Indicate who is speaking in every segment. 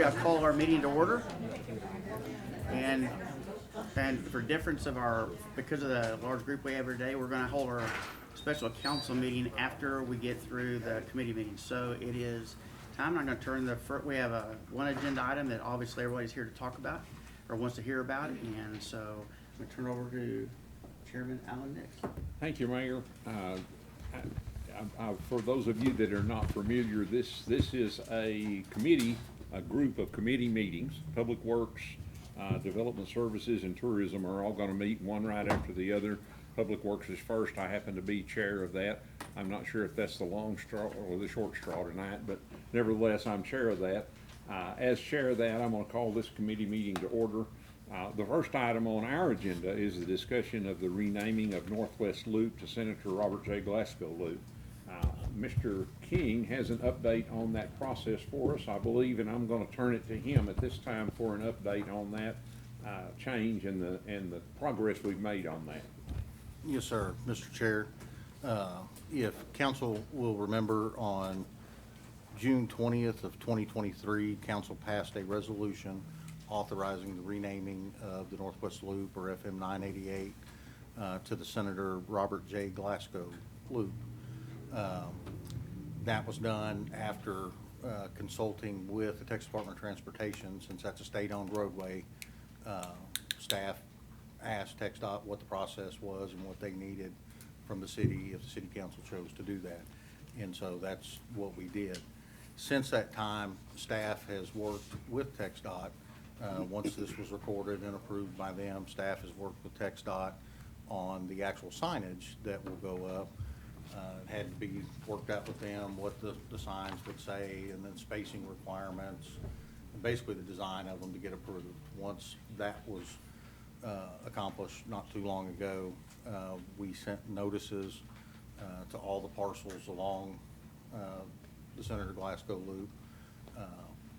Speaker 1: I call our meeting to order, and for difference of our, because of the large group we have every day, we're going to hold our special council meeting after we get through the committee meetings. So it is time. I'm going to turn we have one agenda item that obviously everybody's here to talk about or wants to hear about, and so I'm going to turn over to Chairman Alan Nix.
Speaker 2: Thank you, Mayor. For those of you that are not familiar, this is a group of committee meetings. Public Works, Development Services, and Tourism are all going to meet one right after the other. Public Works is first. I happen to be chair of that. I'm not sure if that's the long straw or the short straw tonight, but nevertheless, I'm chair of that. As chair of that, I'm going to call this committee meeting to order. The first item on our agenda is the discussion of the renaming of Northwest Loop to Senator Robert J. Glasgow Loop. Mr. King has an update on that process for us, I believe, and I'm going to turn it to him at this time for an update on that change and the progress we've made on that.
Speaker 3: Yes, sir, Mr. Chair. If council will remember, on June 20th of 2023, council passed a resolution authorizing the renaming of the Northwest Loop, or FM 988, to the Senator Robert J. Glasgow Loop. That was done after consulting with the Texas Department of Transportation. Since that's a state-owned roadway, staff asked TxDOT what the process was and what they needed from the city if the city council chose to do that. And so that's what we did. Since that time, staff has worked with TxDOT. Once this was recorded and approved by them, staff has worked with TxDOT on the actual signage that will go up. It had to be worked out with them what the signs would say, and then spacing requirements, and basically the design of them to get approved. Once that was accomplished not too long ago, we sent notices to all the parcels along the Senator Glasgow Loop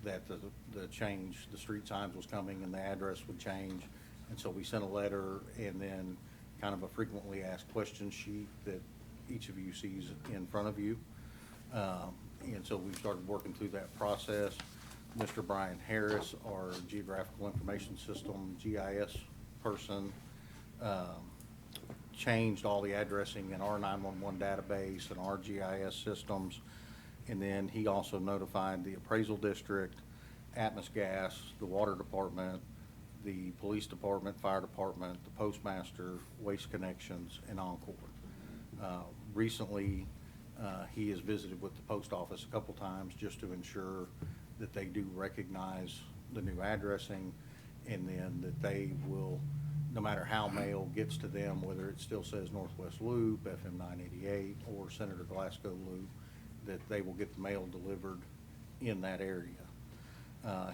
Speaker 3: that the change, the street signs was coming and the address would change. And so we sent a letter and then kind of a frequently asked questions sheet that each of you sees in front of you. And so we started working through that process. Mr. Brian Harris, our Geographical Information System, GIS person, changed all the addressing in our 911 database and our GIS systems. And then he also notified the appraisal district, Atmos Gas, the water department, the police department, fire department, the postmaster, Waste Connections, and Encore. Recently, he has visited with the post office a couple times just to ensure that they do recognize the new addressing, and then that they will, no matter how mail gets to them, whether it still says Northwest Loop, FM 988, or Senator Glasgow Loop, that they will get the mail delivered in that area.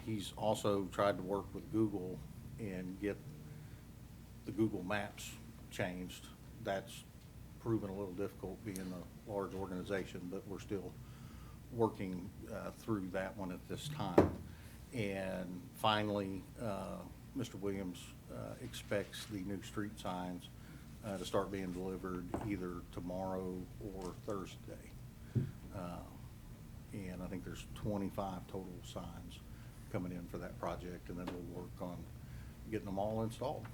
Speaker 3: He's also tried to work with Google and get the Google Maps changed. That's proven a little difficult being a large organization, but we're still working through that one at this time. And finally, Mr. Williams expects the new street signs to start being delivered either tomorrow or Thursday. And I think there's 25 total signs coming in for that project, and then we'll work on getting them all installed.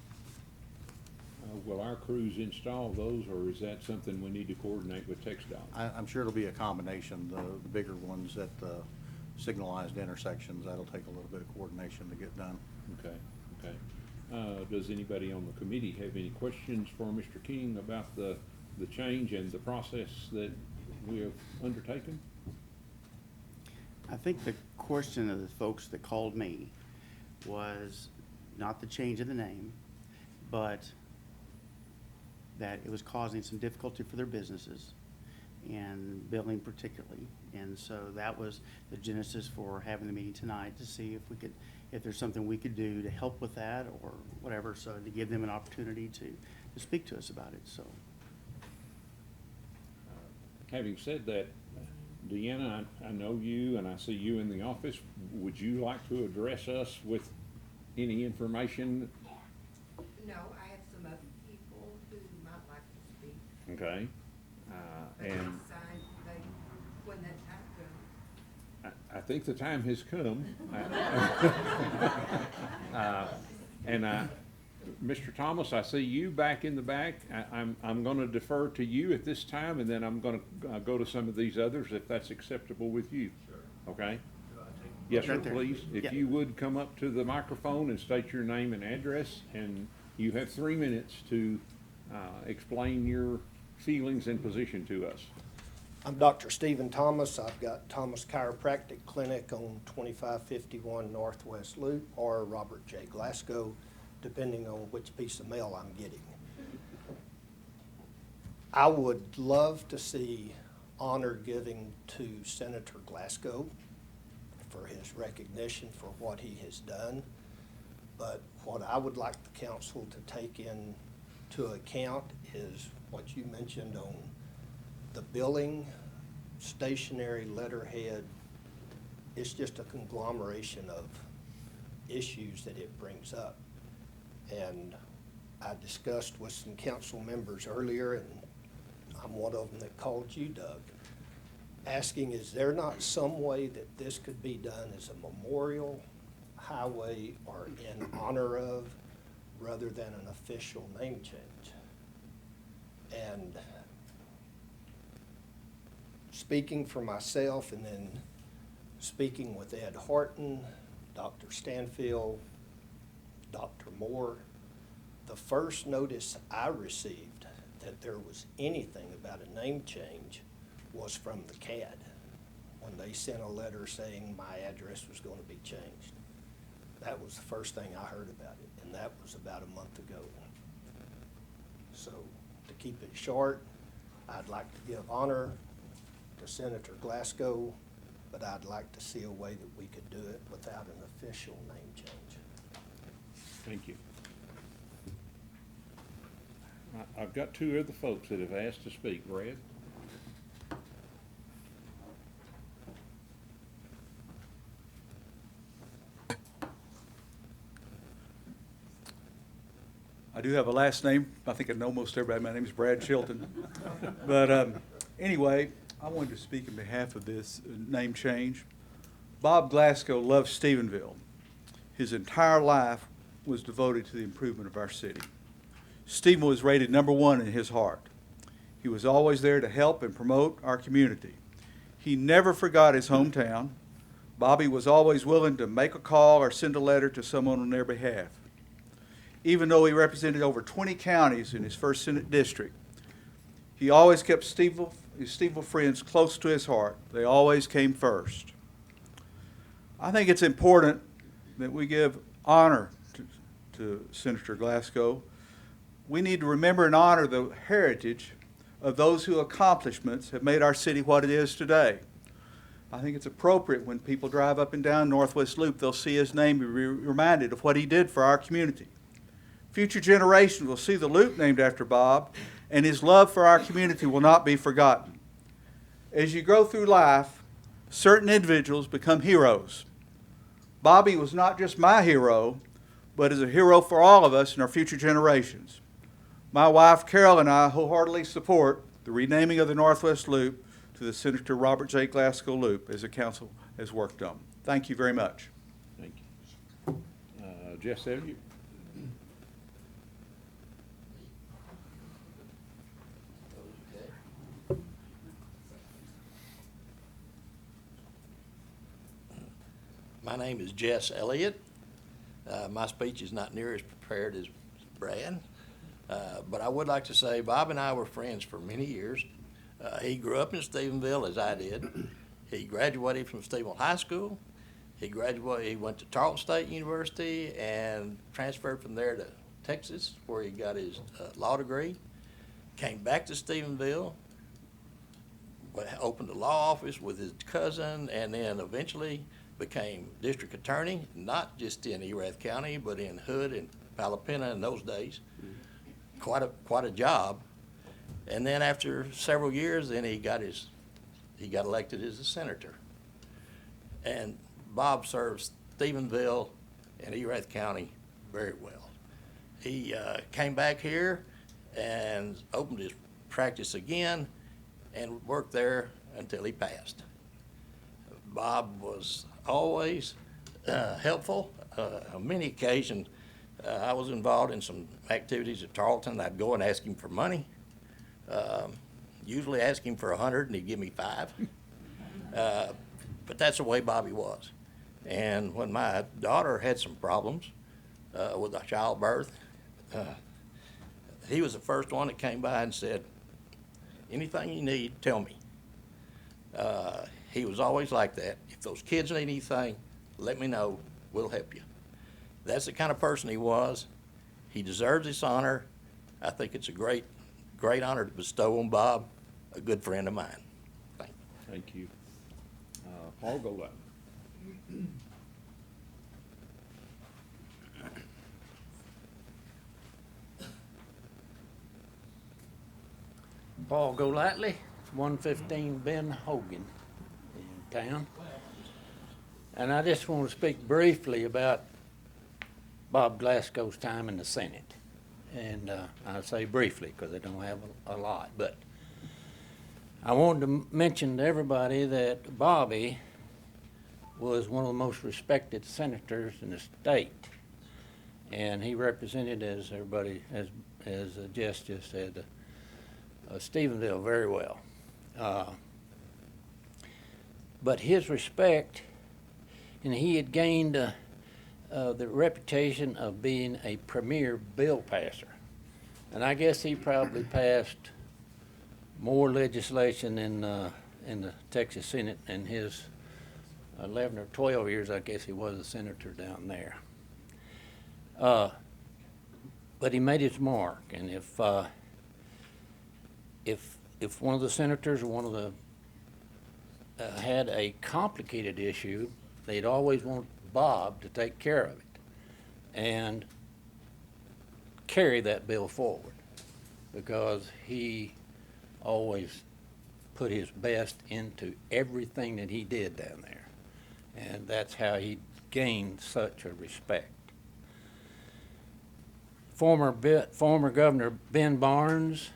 Speaker 2: Will our crews install those, or is that something we need to coordinate with TxDOT?
Speaker 3: I'm sure it'll be a combination. The bigger ones at the signalized intersections, that'll take a little bit of coordination to get done.
Speaker 2: Okay. Does anybody on the committee have any questions for Mr. King about the change and the process that we have undertaken?
Speaker 1: I think the question of the folks that called me was not the change of the name, but that it was causing some difficulty for their businesses and billing particularly. And so that was the genesis for having the meeting tonight, to see if there's something we could do to help with that or whatever, so to give them an opportunity to speak to us about it. So
Speaker 2: Having said that, Deanna, I know you and I see you in the office. Would you like to address us with any information?
Speaker 4: No, I have some other people who might like to speak.
Speaker 2: Okay.
Speaker 4: But
Speaker 2: And
Speaker 4: they sign, when that time comes.
Speaker 2: I think the time has come. Mr. Thomas, I see you back in the back. I'm gonna defer to you at this time, and then I'm gonna go to some of these others, if that's acceptable with you. Sure. Okay? Yes, sir,
Speaker 1: Right there.
Speaker 2: please. If
Speaker 1: Yeah.
Speaker 2: you would come up to the microphone and state your name and address, and you have 3 minutes to explain your feelings and position to us.
Speaker 5: I'm Dr. Stephen Thomas. I've got Thomas Chiropractic Clinic on 2551 Northwest Loop, or Robert J. Glasgow, depending on which piece of mail I'm getting. I would love to see honor giving to Senator Glasgow for his recognition for what he has done. But what I would like the council to take into account is what you mentioned on the billing, stationary letterhead. It's just a conglomeration of issues that it brings up. And I discussed with some council members earlier, and I'm one of them that called you, Doug, asking, is there not some way that this could be done as a memorial highway or in honor of, rather than an official name change? And speaking for myself and then speaking with Ed Horton, Dr. Stanfield, Dr. Moore, the first notice I received that there was anything about a name change was from the CAD, when they sent a letter saying my address was going to be changed. That was the first thing I heard about it, and that was about a month ago. So to keep it short, I'd like to give honor to Senator Glasgow, but I'd like to see a way that we could do it without an official name change.
Speaker 2: Thank you. I've got 2 other folks that have asked to speak. Brad?
Speaker 6: I do have a last name. I think I know most everybody. My name is Brad Chilton. But anyway, I wanted to speak in behalf of this name change. Bob Glasgow loved Stephenville. His entire life was devoted to the improvement of our city. Stephen was rated #1 in his heart. He was always there to help and promote our community. He never forgot his hometown. Bobby was always willing to make a call or send a letter to someone on their behalf. Even though he represented over 20 counties in his first Senate district, he always kept his Stephenville friends close to his heart. They always came first. I think it's important that we give honor to Senator Glasgow. We need to remember and honor the heritage of those whose accomplishments have made our city what it is today. I think it's appropriate when people drive up and down Northwest Loop, they'll see his name and be reminded of what he did for our community. Future generations will see the loop named after Bob, and his love for our community will not be forgotten. As you grow through life, certain individuals become heroes. Bobby was not just my hero, but is a hero for all of us and our future generations. My wife, Carol, and I wholeheartedly support the renaming of the Northwest Loop to the Senator Robert J. Glasgow Loop, as the council has worked on. Thank you very much.
Speaker 2: Thank you. Jess Elliott?
Speaker 7: My name is Jess Elliott. My speech is not near as prepared as Brad, but I would like to say Bob and I were friends for many years. He grew up in Stephenville, as I did. He graduated from Stephenville High School. He went to Tarleton State University and transferred from there to Texas, where he got his law degree. Came back to Stephenville, opened a law office with his cousin, and then eventually became district attorney, not just in Erath County, but in Hood and Palapena in those days. Quite a job. And then after several years, then he got elected as a senator. And Bob served Stephenville and Erath County very well. He came back here and opened his practice again and worked there until he passed. Bob was always helpful. On many occasions, I was involved in some activities at Tarleton. I'd go and ask him for money. Usually ask him for 100 and he'd give me 5. But that's the way Bobby was. And when my daughter had some problems with a childbirth, he was the first one that came by and said, anything you need, tell me. He was always like that. If those kids need anything, let me know. We'll help you. That's the kind of person he was. He deserves this honor. I think it's a great honor to bestow on Bob, a good friend of mine. Thank you.
Speaker 2: Thank you. Paul Golightly.
Speaker 8: Paul Golightly, 115 Ben Hogan in town. And I just want to speak briefly about Bob Glasgow's time in the Senate. And I say briefly because I don't have a lot, but I wanted to mention to everybody that Bobby was one of the most respected senators in the state. And he represented, as everybody, as Jess just said, Stephenville very well. But his respect, and he had gained the reputation of being a premier bill passer. And I guess he probably passed more legislation in the Texas Senate in his 11 or 12 years, I guess he was a senator down there. But he made his mark, and if one of the senators or one of the had a complicated issue, they'd always want Bob to take care of it and carry that bill forward, because he always put his best into everything that he did down there. And that's how he gained such a respect. Former Governor Ben Barnes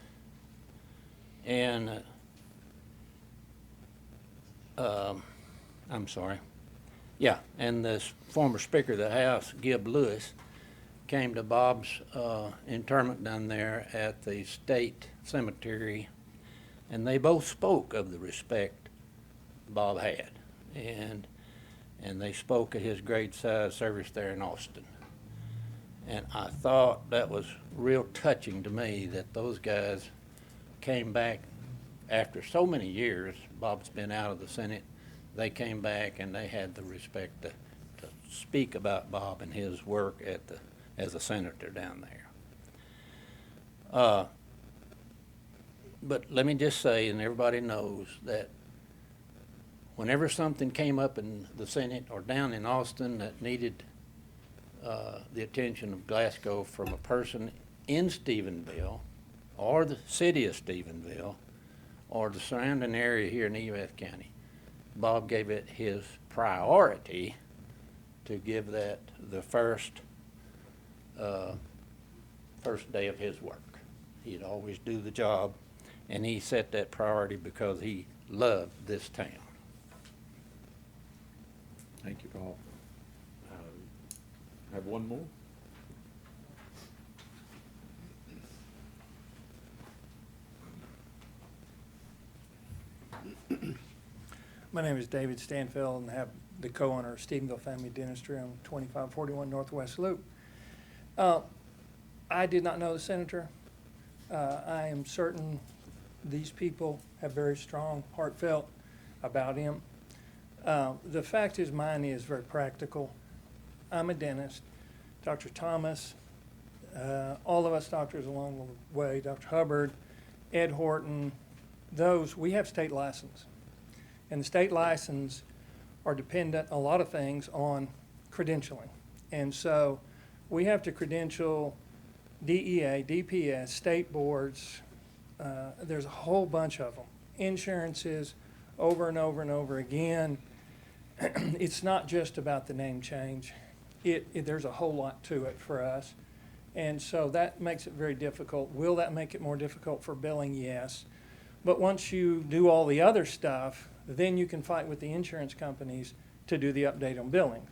Speaker 8: and and the former Speaker of the House, Gib Lewis, came to Bob's interment down there at the state cemetery, and they both spoke of the respect Bob had, and they spoke of his great service there in Austin. And I thought that was real touching to me that those guys came back after so many years. Bob's been out of the Senate. They came back and they had the respect to speak about Bob and his work as a senator down there. But let me just say, and everybody knows, that whenever something came up in the Senate or down in Austin that needed the attention of Glasgow from a person in Stephenville or the city of Stephenville or the surrounding area here in Erath County, Bob gave it his priority to give that the first day of his work. He'd always do the job, and he set that priority because he loved this town.
Speaker 2: Thank you, Paul. Have one more?
Speaker 9: My name is David Stanfield, and I have the co-owner of Stephenville Family Dentistry on 2541 Northwest Loop. I did not know the senator. I am certain these people have very strong, heartfelt about him. The fact is, mine is very practical. I'm a dentist. Dr. Thomas, all of us doctors along the way, Dr. Hubbard, Ed Horton, we have state license. And the state license are dependent, a lot of things, on credentialing. And so we have to credential DEA, DPS, state boards. There's a whole bunch of them. Insurances, over and over and over again. It's not just about the name change. There's a whole lot to it for us. And so that makes it very difficult. Will that make it more difficult for billing? Yes. But once you do all the other stuff, then you can fight with the insurance companies to do the update on billing.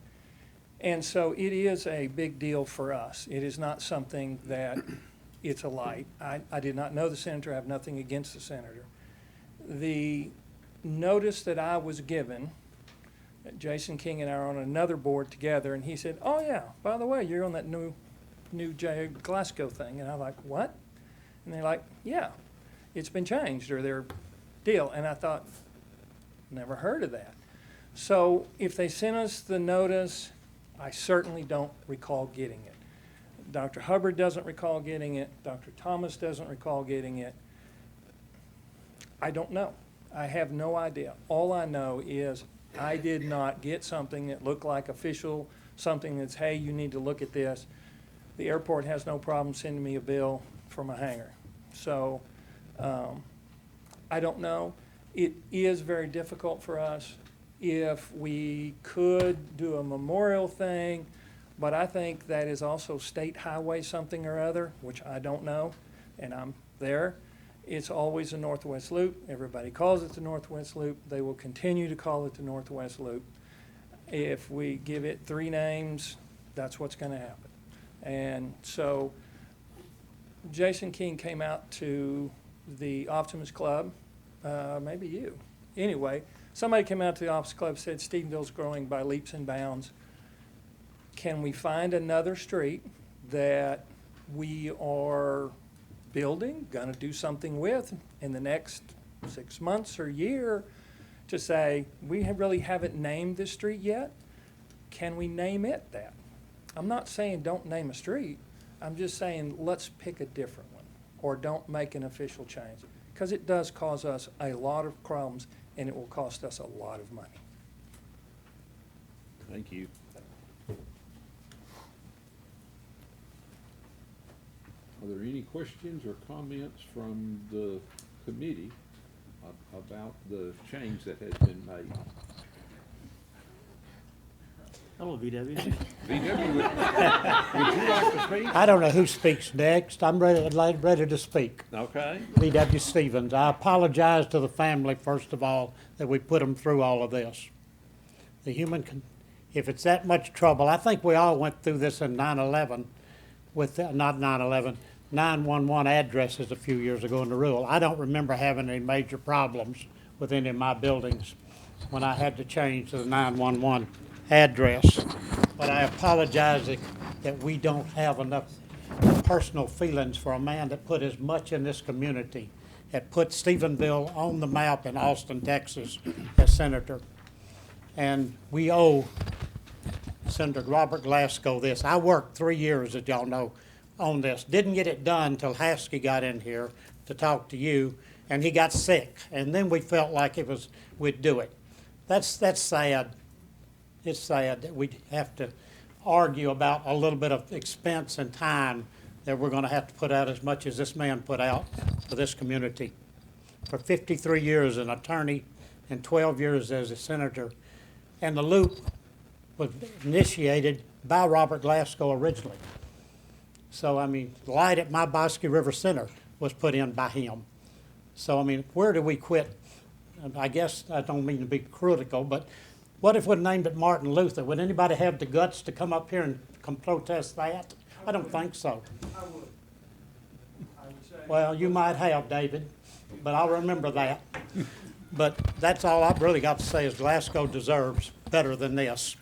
Speaker 9: And so it is a big deal for us. It is not something that it's a light. I did not know the senator. I have nothing against the senator. The notice that I was given, Jason King and I are on another board together, and he said, "Oh yeah, by the way, you're on that new J. Glasgow thing." And I'm like, "What?" And they're like, "Yeah, it's been changed, or their deal." And I thought, never heard of that. So if they sent us the notice, I certainly don't recall getting it. Dr. Hubbard doesn't recall getting it. Dr. Thomas doesn't recall getting it. I don't know. I have no idea. All I know is I did not get something that looked like official, something that's, hey, you need to look at this. The airport has no problem sending me a bill for my hangar. So I don't know. It is very difficult for us. If we could do a memorial thing, but I think that is also state highway something or other, which I don't know, and I'm there. It's always the Northwest Loop. Everybody calls it the Northwest Loop. They will continue to call it the Northwest Loop. If we give it 3 names, that's what's going to happen. And so Jason King came out to the Optimist Club, maybe you. Anyway, somebody came out to the Optimist Club, said Stephenville's growing by leaps and bounds. Can we find another street that we are building, gonna do something with in the next 6 months or year, to say, we really haven't named this street yet? Can we name it that? I'm not saying don't name a street. I'm just saying let's pick a different one, or don't make an official change, because it does cause us a lot of problems and it will cost us a lot of money.
Speaker 2: Thank you. Are there any questions or comments from the committee about the change that has been made?
Speaker 1: Hello, VW.
Speaker 2: VW, would you like to speak?
Speaker 10: I don't know who speaks next. I'm ready to speak.
Speaker 2: Okay.
Speaker 10: B.W. Stevens. I apologize to the family, first of all, that we put them through all of this. If it's that much trouble, I think we all went through this in 9/11 with, not 9/11, 911 addresses a few years ago in the rural. I don't remember having any major problems with any of my buildings when I had to change to the 911 address. But I apologize that we don't have enough personal feelings for a man that put as much in this community, that put Stephenville on the map in Austin, Texas, as senator. And we owe Senator Robert Glasgow this. I worked 3 years, as y'all know, on this. Didn't get it done until Haskell got in here to talk to you, and he got sick. And then we felt like we'd do it. That's sad. It's sad that we have to argue about a little bit of expense and time that we're going to have to put out as much as this man put out for this community. For 53 years as an attorney and 12 years as a senator. And the loop was initiated by Robert Glasgow originally. So, I mean, the light at my Bosque River Center was put in by him. So, I mean, where do we quit? I guess I don't mean to be critical, but what if we named it Martin Luther? Would anybody have the guts to come up here and come protest that? I don't think so.
Speaker 9: I would. I would say.
Speaker 10: Well, you might have, David, but I'll remember that. But that's all I've really got to say is Glasgow deserves better than this,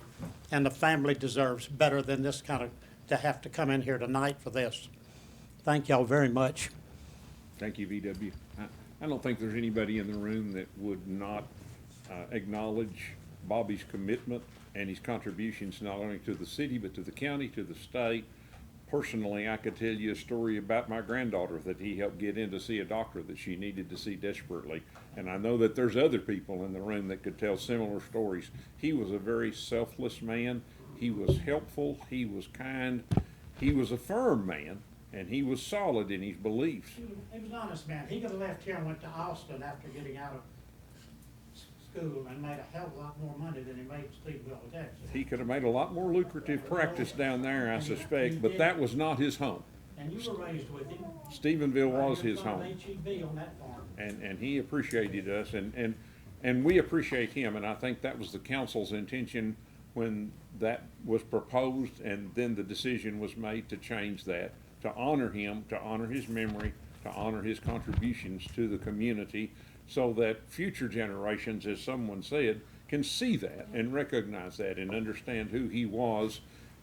Speaker 10: and the family deserves better than this kind of, to have to come in here tonight for this. Thank y'all very much.
Speaker 2: Thank you, VW. I don't think there's anybody in the room that would not acknowledge Bobby's commitment and his contributions not only to the city, but to the county, to the state. Personally, I could tell you a story about my granddaughter that he helped get in to see a doctor that she needed to see desperately. And I know that there's other people in the room that could tell similar stories. He was a very selfless man. He was helpful. He was kind. He was a firm man, and he was solid in his beliefs.
Speaker 10: He was an honest man. He could have left here and went to Austin after getting out of school and made a hell of a lot more money than he made in Stephenville, Texas.
Speaker 2: He could have made a lot more lucrative practice down there, I suspect, but that was not his home.
Speaker 10: And you were raised with him.
Speaker 2: Stephenville was his home.
Speaker 10: HEB on that farm.
Speaker 2: And he appreciated us, and And we appreciate him, and I think that was the council's intention when that was proposed, and then the decision was made to change that, to honor him, to honor his memory, to honor his contributions to the community, so that future generations, as someone said, can see that and recognize that and understand who he was,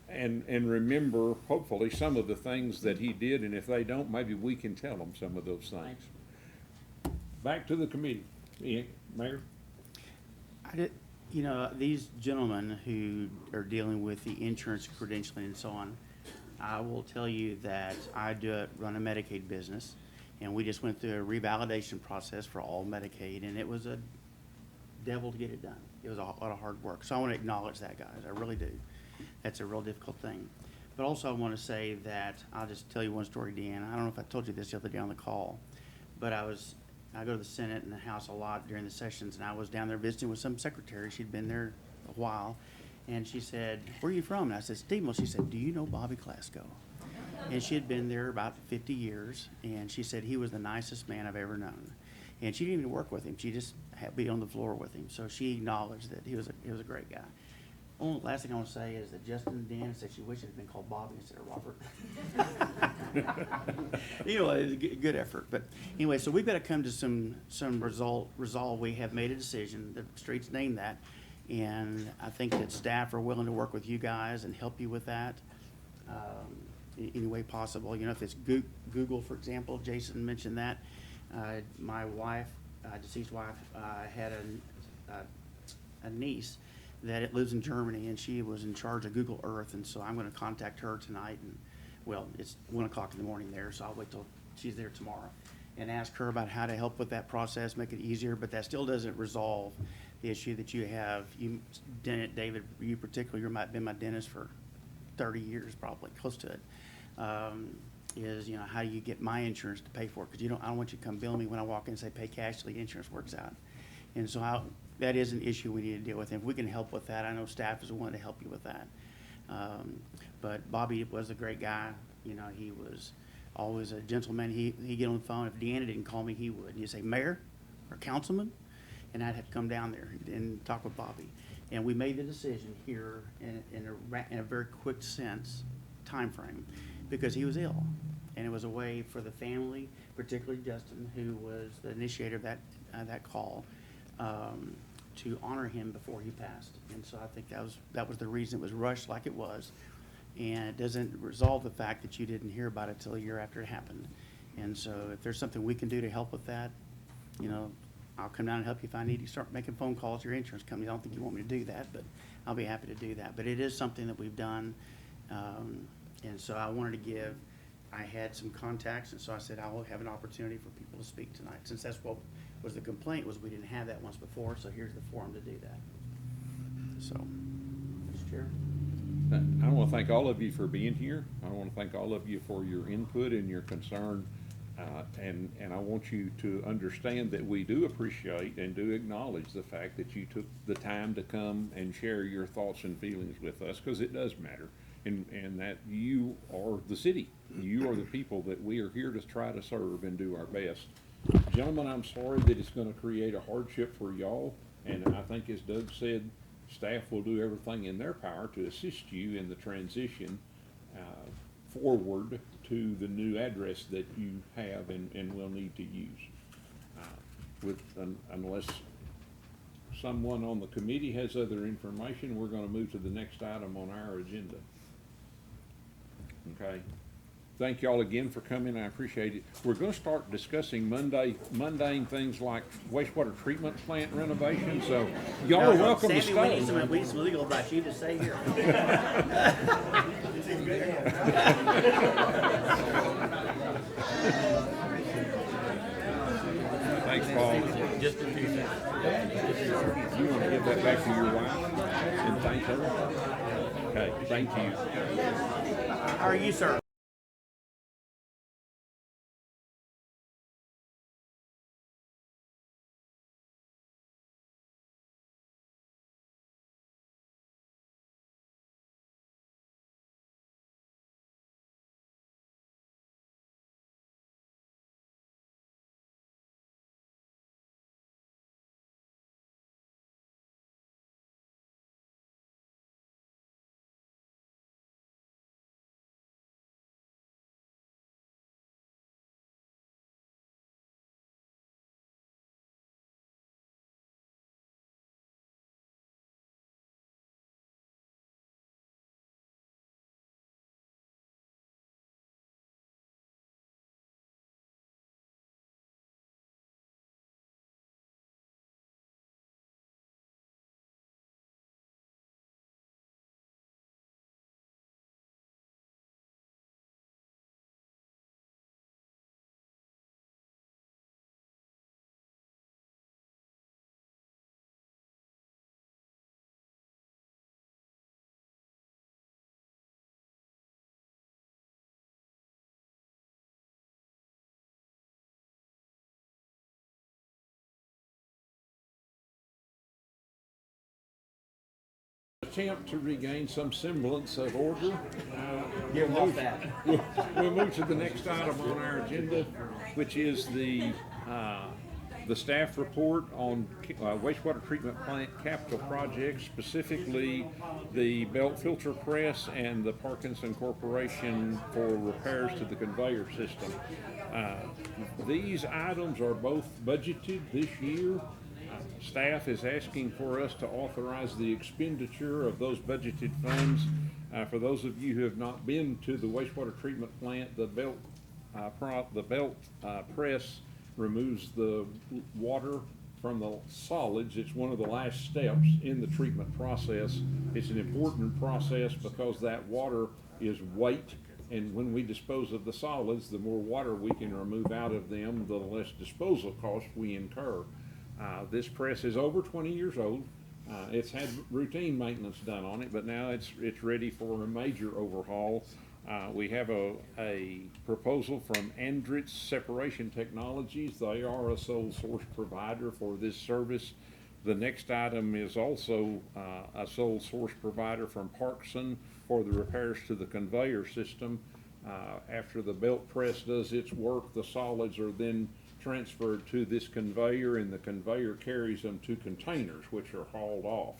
Speaker 2: and remember, hopefully, some of the things that he did, and if they don't, maybe we can tell them some of those things. Back to the committee. Mayor?
Speaker 1: You know, these gentlemen who are dealing with the insurance credentialing and so on, I will tell you that I run a Medicaid business, and we just went through a revalidation process for all Medicaid, and it was a devil to get it done. It was a lot of hard work. So I want to acknowledge that, guys. I really do. That's a real difficult thing. But also I want to say that, I'll just tell you one story, Dan. I don't know if I told you this the other day on the call, but I go to the Senate and the House a lot during the sessions, and I was down there visiting with some secretary. She'd been there a while, and she said, "Where are you from?" And I said, "Stevens." She said, "Do you know Bobby Glasgow?" And she had been there about 50 years, and she said he was the nicest man I've ever known. And she didn't even work with him. She just had to be on the floor with him. So she acknowledged that he was a great guy. Only last thing I want to say is that Justin and Dan said she wished it had been called Bobby instead of Robert. Anyway, it was a good effort. But anyway, so we've got to come to some resolve. We have made a decision. The street's named that. And I think that staff are willing to work with you guys and help you with that in any way possible. You know, if it's Google, for example, Jason mentioned that. My wife, deceased wife, had a niece that lives in Germany, and she was in charge of Google Earth, and so I'm going to contact her tonight, and, well, it's 1 o'clock in the morning there, so I'll wait till she's there tomorrow and ask her about how to help with that process, make it easier, but that still doesn't resolve the issue that you have. You, David, you particularly, you've been my dentist for 30 years, probably, close to it. Is, you know, how do you get my insurance to pay for it? Because I don't want you to come bill me when I walk in and say, pay cash till the insurance works out. And so that is an issue we need to deal with. And if we can help with that, I know staff is willing to help you with that. But Bobby was a great guy. You know, he was always a gentleman. He'd get on the phone. If Deanna didn't call me, he would. And he'd say, "Mayor or councilman?" And I'd have to come down there and talk with Bobby. And we made the decision here in a very quick time frame, because he was ill. And it was a way for the family, particularly Justin, who was the initiator of that call, to honor him before he passed. And so I think that was the reason it was rushed like it was. And it doesn't resolve the fact that you didn't hear about it till a year after it happened. And so if there's something we can do to help with that, you know, I'll come down and help you if I need to start making phone calls to your insurance company. I don't think you want me to do that, but I'll be happy to do that. But it is something that we've done. And so I wanted to I had some contacts, and so I said I will have an opportunity for people to speak tonight. Since that's what was the complaint, was we didn't have that once before, so here's the forum to do that. So, Mr. Chair.
Speaker 2: I want to thank all of you for being here. I want to thank all of you for your input and your concern. And I want you to understand that we do appreciate and do acknowledge the fact that you took the time to come and share your thoughts and feelings with us, because it does matter. And that you are the city. You are the people that we are here to try to serve and do our best. Gentlemen, I'm sorry that it's going to create a hardship for y'all, and I think, as Doug said, staff will do everything in their power to assist you in the transition forward to the new address that you have and will need to use. Unless someone on the committee has other information, we're going to move to the next item on our agenda. Okay. Thank y'all again for coming. I appreciate it. We're going to start discussing mundane things like wastewater treatment plant renovation. So y'all are welcome to stay.
Speaker 1: We need some legal advice. You just stay here.
Speaker 2: Thanks, Paul.
Speaker 7: Just a few things.
Speaker 2: You want to give that back to your wife and thank her? Okay, thank you.
Speaker 1: How are you, sir?
Speaker 2: attempt to regain some semblance of order,
Speaker 1: Give
Speaker 2: we'll
Speaker 1: off
Speaker 2: move-
Speaker 1: that.
Speaker 2: we'll move to the next item on our agenda, which is the staff report on wastewater treatment plant capital projects, specifically the belt filter press and the Parkinson Corporation for repairs to the conveyor system. These items are both budgeted this year. Staff is asking for us to authorize the expenditure of those budgeted funds. For those of you who have not been to the wastewater treatment plant, the belt press removes the water from the solids. It's one of the last steps in the treatment process. It's an important process because that water is weight, and when we dispose of the solids, the more water we can remove out of them, the less disposal costs we incur. This press is over 20 years old. It's had routine maintenance done on it, but now it's ready for a major overhaul. We have a proposal from Andritz Separation Technologies. They are a sole source provider for this service. The next item is also a sole source provider from Parkson for the repairs to the conveyor system. After the belt press does its work, the solids are then transferred to this conveyor, and the conveyor carries them to containers, which are hauled off.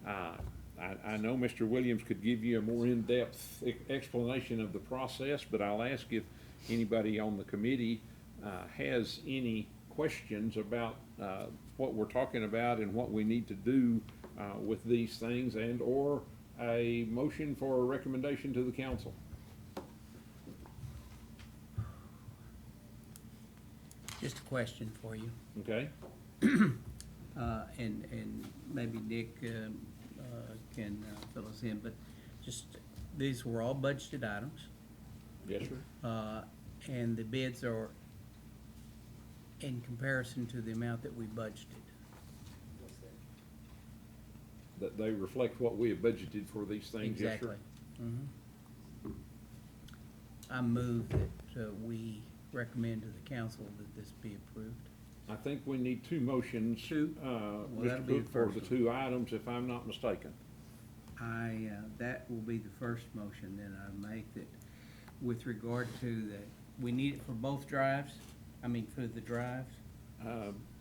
Speaker 2: I know Mr. Williams could give you a more in-depth explanation of the process, but I'll ask if anybody on the committee has any questions about what we're talking about and what we need to do with these things, and or a motion for a recommendation to the council.
Speaker 11: Just a question for you,
Speaker 2: Okay?
Speaker 11: and maybe Dick can fill us in, but just, these were all budgeted items,
Speaker 2: Yes, sir.
Speaker 11: and the bids are in comparison to the amount that we budgeted.
Speaker 2: That they reflect what we have budgeted for these things, yes, sir.
Speaker 11: Exactly. Mhm. I move that we recommend to the council that this be approved.
Speaker 2: I think we need two motions.
Speaker 11: Two? Well, that'll
Speaker 2: Mr.
Speaker 11: be
Speaker 2: Cook,
Speaker 11: the
Speaker 2: for
Speaker 11: first
Speaker 2: the
Speaker 11: one.
Speaker 2: two items, if I'm not mistaken.
Speaker 11: That will be the first motion that I make, that with regard to that, we need it for both drives, for the drives.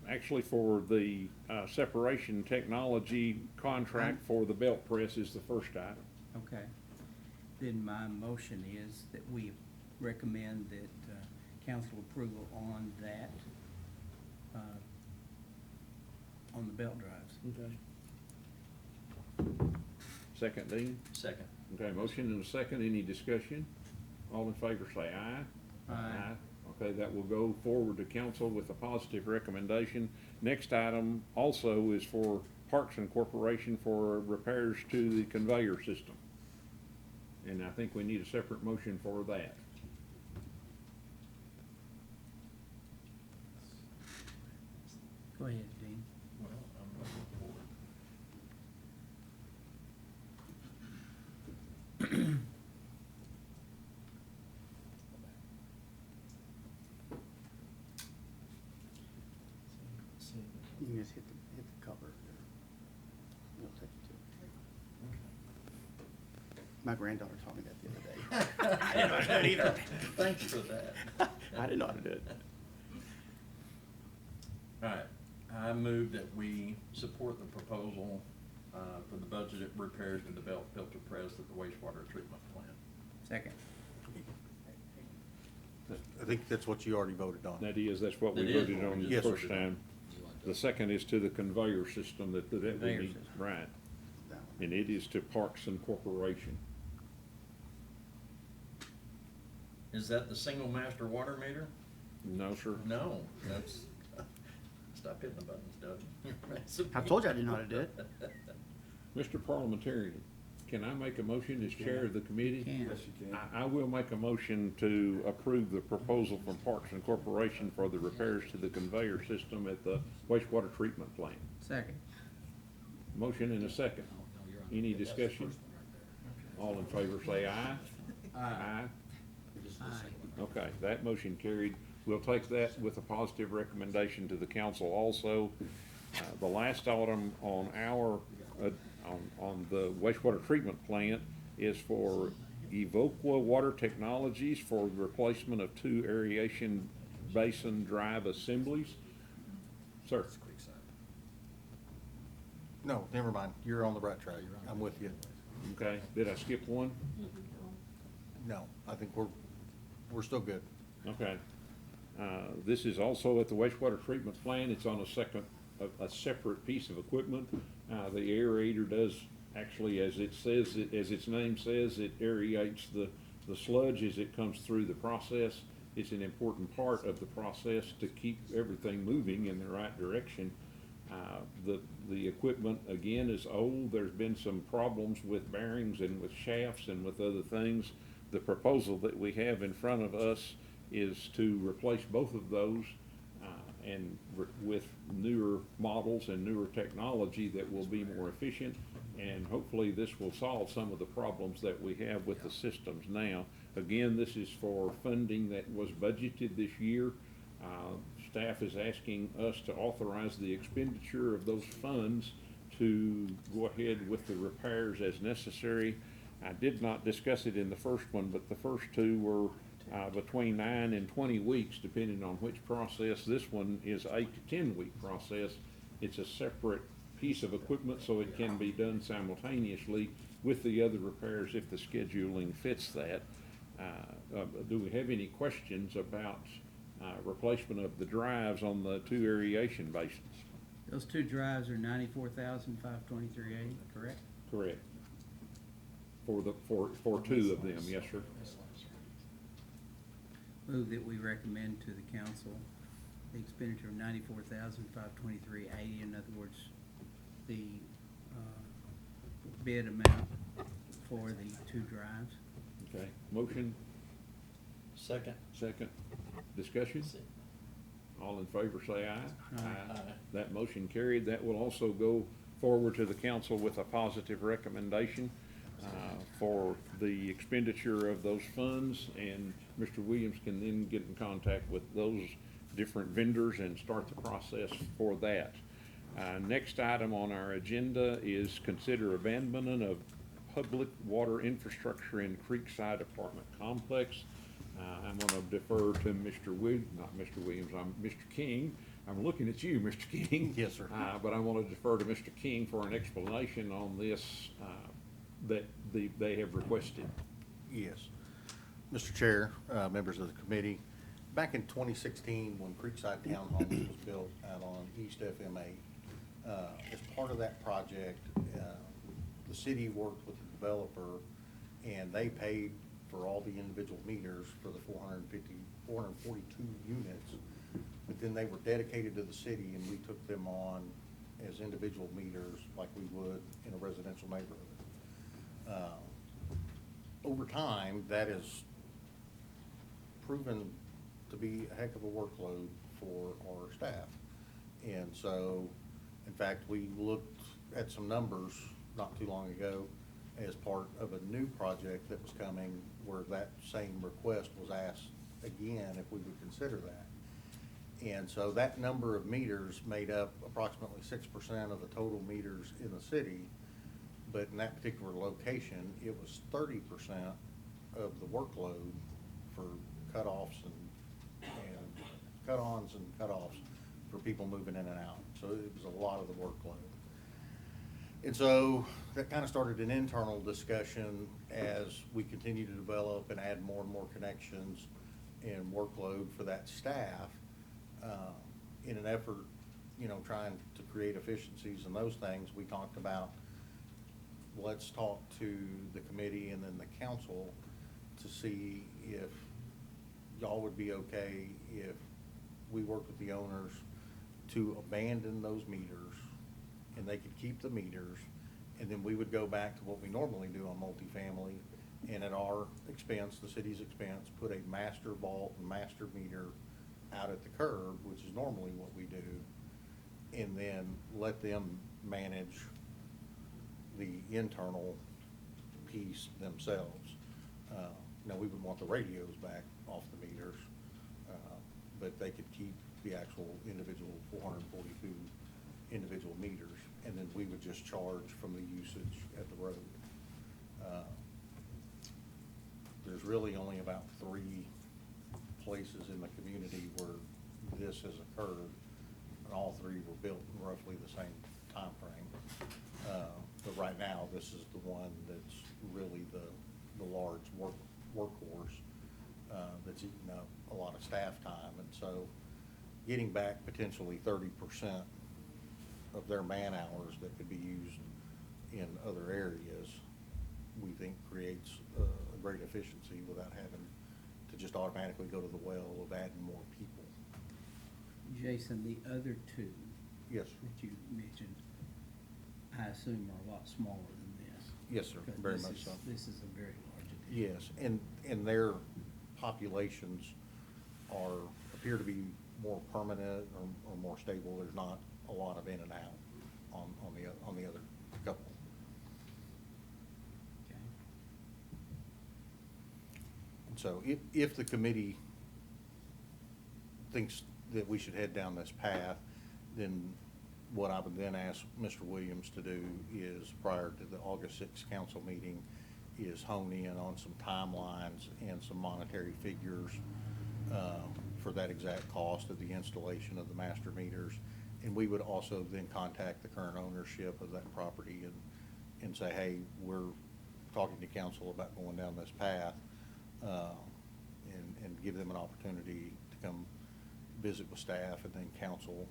Speaker 2: Actually, for the separation technology contract for the belt press is the first item.
Speaker 11: Okay. Then my motion is that we recommend that council approval on that, on the belt drives.
Speaker 2: Okay. Second, Dean?
Speaker 7: Second.
Speaker 2: Okay, motion and a second. Any discussion? All in favor say aye.
Speaker 11: Aye.
Speaker 2: Okay, that will go forward to council with a positive recommendation. Next item also is for Parkson Corporation for repairs to the conveyor system. And I think we need a separate motion for that.
Speaker 11: Go ahead, Dean.
Speaker 1: You can just hit the cover. We'll take it to it. My granddaughter taught me that the other day. I didn't know how to do it either.
Speaker 7: Thank you for that.
Speaker 1: I didn't know how to do it.
Speaker 12: All right, I move that we support the proposal for the budgeted repairs to the belt filter press at the wastewater treatment plant.
Speaker 11: Second.
Speaker 3: I think that's what you already voted on.
Speaker 2: That's what we
Speaker 12: It is
Speaker 2: voted
Speaker 12: what
Speaker 2: on
Speaker 12: we
Speaker 2: the
Speaker 3: just
Speaker 2: first
Speaker 3: voted on.
Speaker 2: time. The second is to the conveyor system that we
Speaker 11: Conveyor
Speaker 2: need,
Speaker 11: system.
Speaker 2: right,
Speaker 1: That one.
Speaker 2: and it is to Parkson Corporation.
Speaker 12: Is that the single master water meter?
Speaker 2: No, sir.
Speaker 12: No, that's, stop hitting the buttons, Doug.
Speaker 1: I told you I didn't know how to do it.
Speaker 2: Mr. Parliamentarian, can I make a motion as chair of the committee?
Speaker 11: Can.
Speaker 3: Yes, you can.
Speaker 2: I will make a motion to approve the proposal from Parkson Corporation for the repairs to the conveyor system at the wastewater treatment plant.
Speaker 11: Second.
Speaker 2: Motion and a second. Any discussion? All in favor say aye. Aye.
Speaker 11: Aye.
Speaker 2: Okay, that motion carried. We'll take that with a positive recommendation to the council also. The last item on our on the wastewater treatment plant is for Evoqua Water Technologies for replacement of 2 aeration basin drive assemblies. Sir?
Speaker 3: No, never mind. You're on the right track. I'm with you.
Speaker 2: Okay, did I skip one?
Speaker 3: No, I think we're still good.
Speaker 2: Okay. This is also at the wastewater treatment plant. It's on a separate piece of equipment. The aerator does, actually, as it says, as its name says, it aerates the sludge as it comes through the process. It's an important part of the process to keep everything moving in the right direction. The equipment, again, is old. There's been some problems with bearings and with shafts and with other things. The proposal that we have in front of us is to replace both of those and with newer models and newer technology that will be more efficient. And hopefully this will solve some of the problems that we have with the systems now. Again, this is for funding that was budgeted this year. Staff is asking us to authorize the expenditure of those funds to go ahead with the repairs as necessary. I did not discuss it in the first one, but the first 2 were between 9 and 20 weeks, depending on which process. This one is 8 to 10 week process. It's a separate piece of equipment, so it can be done simultaneously with the other repairs if the scheduling fits that. Do we have any questions about replacement of the drives on the 2 aeration basins?
Speaker 11: Those 2 drives are $94,523.80, correct?
Speaker 2: Correct. For 2 of them, yes, sir.
Speaker 11: Move that we recommend to the council the expenditure of $94,523.80. In other words, the bid amount for the 2 drives.
Speaker 2: Okay, motion,
Speaker 7: Second.
Speaker 2: second. Discussion? All in favor say aye.
Speaker 11: Aye.
Speaker 2: That motion carried. That will also go forward to the council with a positive recommendation for the expenditure of those funds, and Mr. Williams can then get in contact with those different vendors and start the process for that. Next item on our agenda is consider abandonment of public water infrastructure in Creekside Apartment Complex. I'm gonna defer to Mr. King. I'm looking at you, Mr. King.
Speaker 3: Yes, sir.
Speaker 2: But I want to defer to Mr. King for an explanation on this, that they have requested.
Speaker 3: Yes. Mr. Chair, members of the committee, back in 2016, when Creekside Townhomes was built out on East FMA, as part of that project, the city worked with the developer, and they paid for all the individual meters for the 442 units. But then they were dedicated to the city, and we took them on as individual meters like we would in a residential neighborhood. Over time, that has proven to be a heck of a workload for our staff. And so, in fact, we looked at some numbers not too long ago as part of a new project that was coming, where that same request was asked again if we would consider that. And so that number of meters made up approximately 6% of the total meters in the city. But in that particular location, it was 30% of the workload for cutoffs and cut-ons and cutoffs for people moving in and out. So it was a lot of the workload. And so that kind of started an internal discussion as we continue to develop and add more and more connections and workload for that staff, in an effort, trying to create efficiencies and those things. We talked about, let's talk to the committee and then the council to see if y'all would be okay if we work with the owners to abandon those meters, and they could keep the meters, and then we would go back to what we normally do on multifamily, and at our expense, the city's expense, put a master vault and master meter out at the curb, which is normally what we do, and then let them manage the internal piece themselves. Now, we would want the radios back off the meters, but they could keep the actual individual 442 individual meters. and then we would just charge from the usage at the road. There's really only about 3 places in the community where this has occurred, and all 3 were built in roughly the same timeframe. But right now, this is the one that's really the large workhorse that's eating up a lot of staff time. And so getting back potentially 30% of their man hours that could be used in other areas, we think creates a great efficiency without having to just automatically go to the well of adding more people.
Speaker 11: Jason, the other 2
Speaker 3: Yes, sir.
Speaker 11: that you mentioned, I assume are a lot smaller than this.
Speaker 3: Yes, sir,
Speaker 11: Because
Speaker 3: very
Speaker 11: this
Speaker 3: much
Speaker 11: is-
Speaker 3: so.
Speaker 11: This is a very large addition.
Speaker 3: Yes, and their populations appear to be more permanent or more stable. There's not a lot of in and out on the other couple.
Speaker 11: Okay.
Speaker 3: And so if the committee thinks that we should head down this path, then what I would then ask Mr. Williams to do is, prior to the August 6th council meeting, is hone in on some timelines and some monetary figures for that exact cost of the installation of the master meters. And we would also then contact the current ownership of that property and say, hey, we're talking to council about going down this path, and give them an opportunity to come visit with staff and then council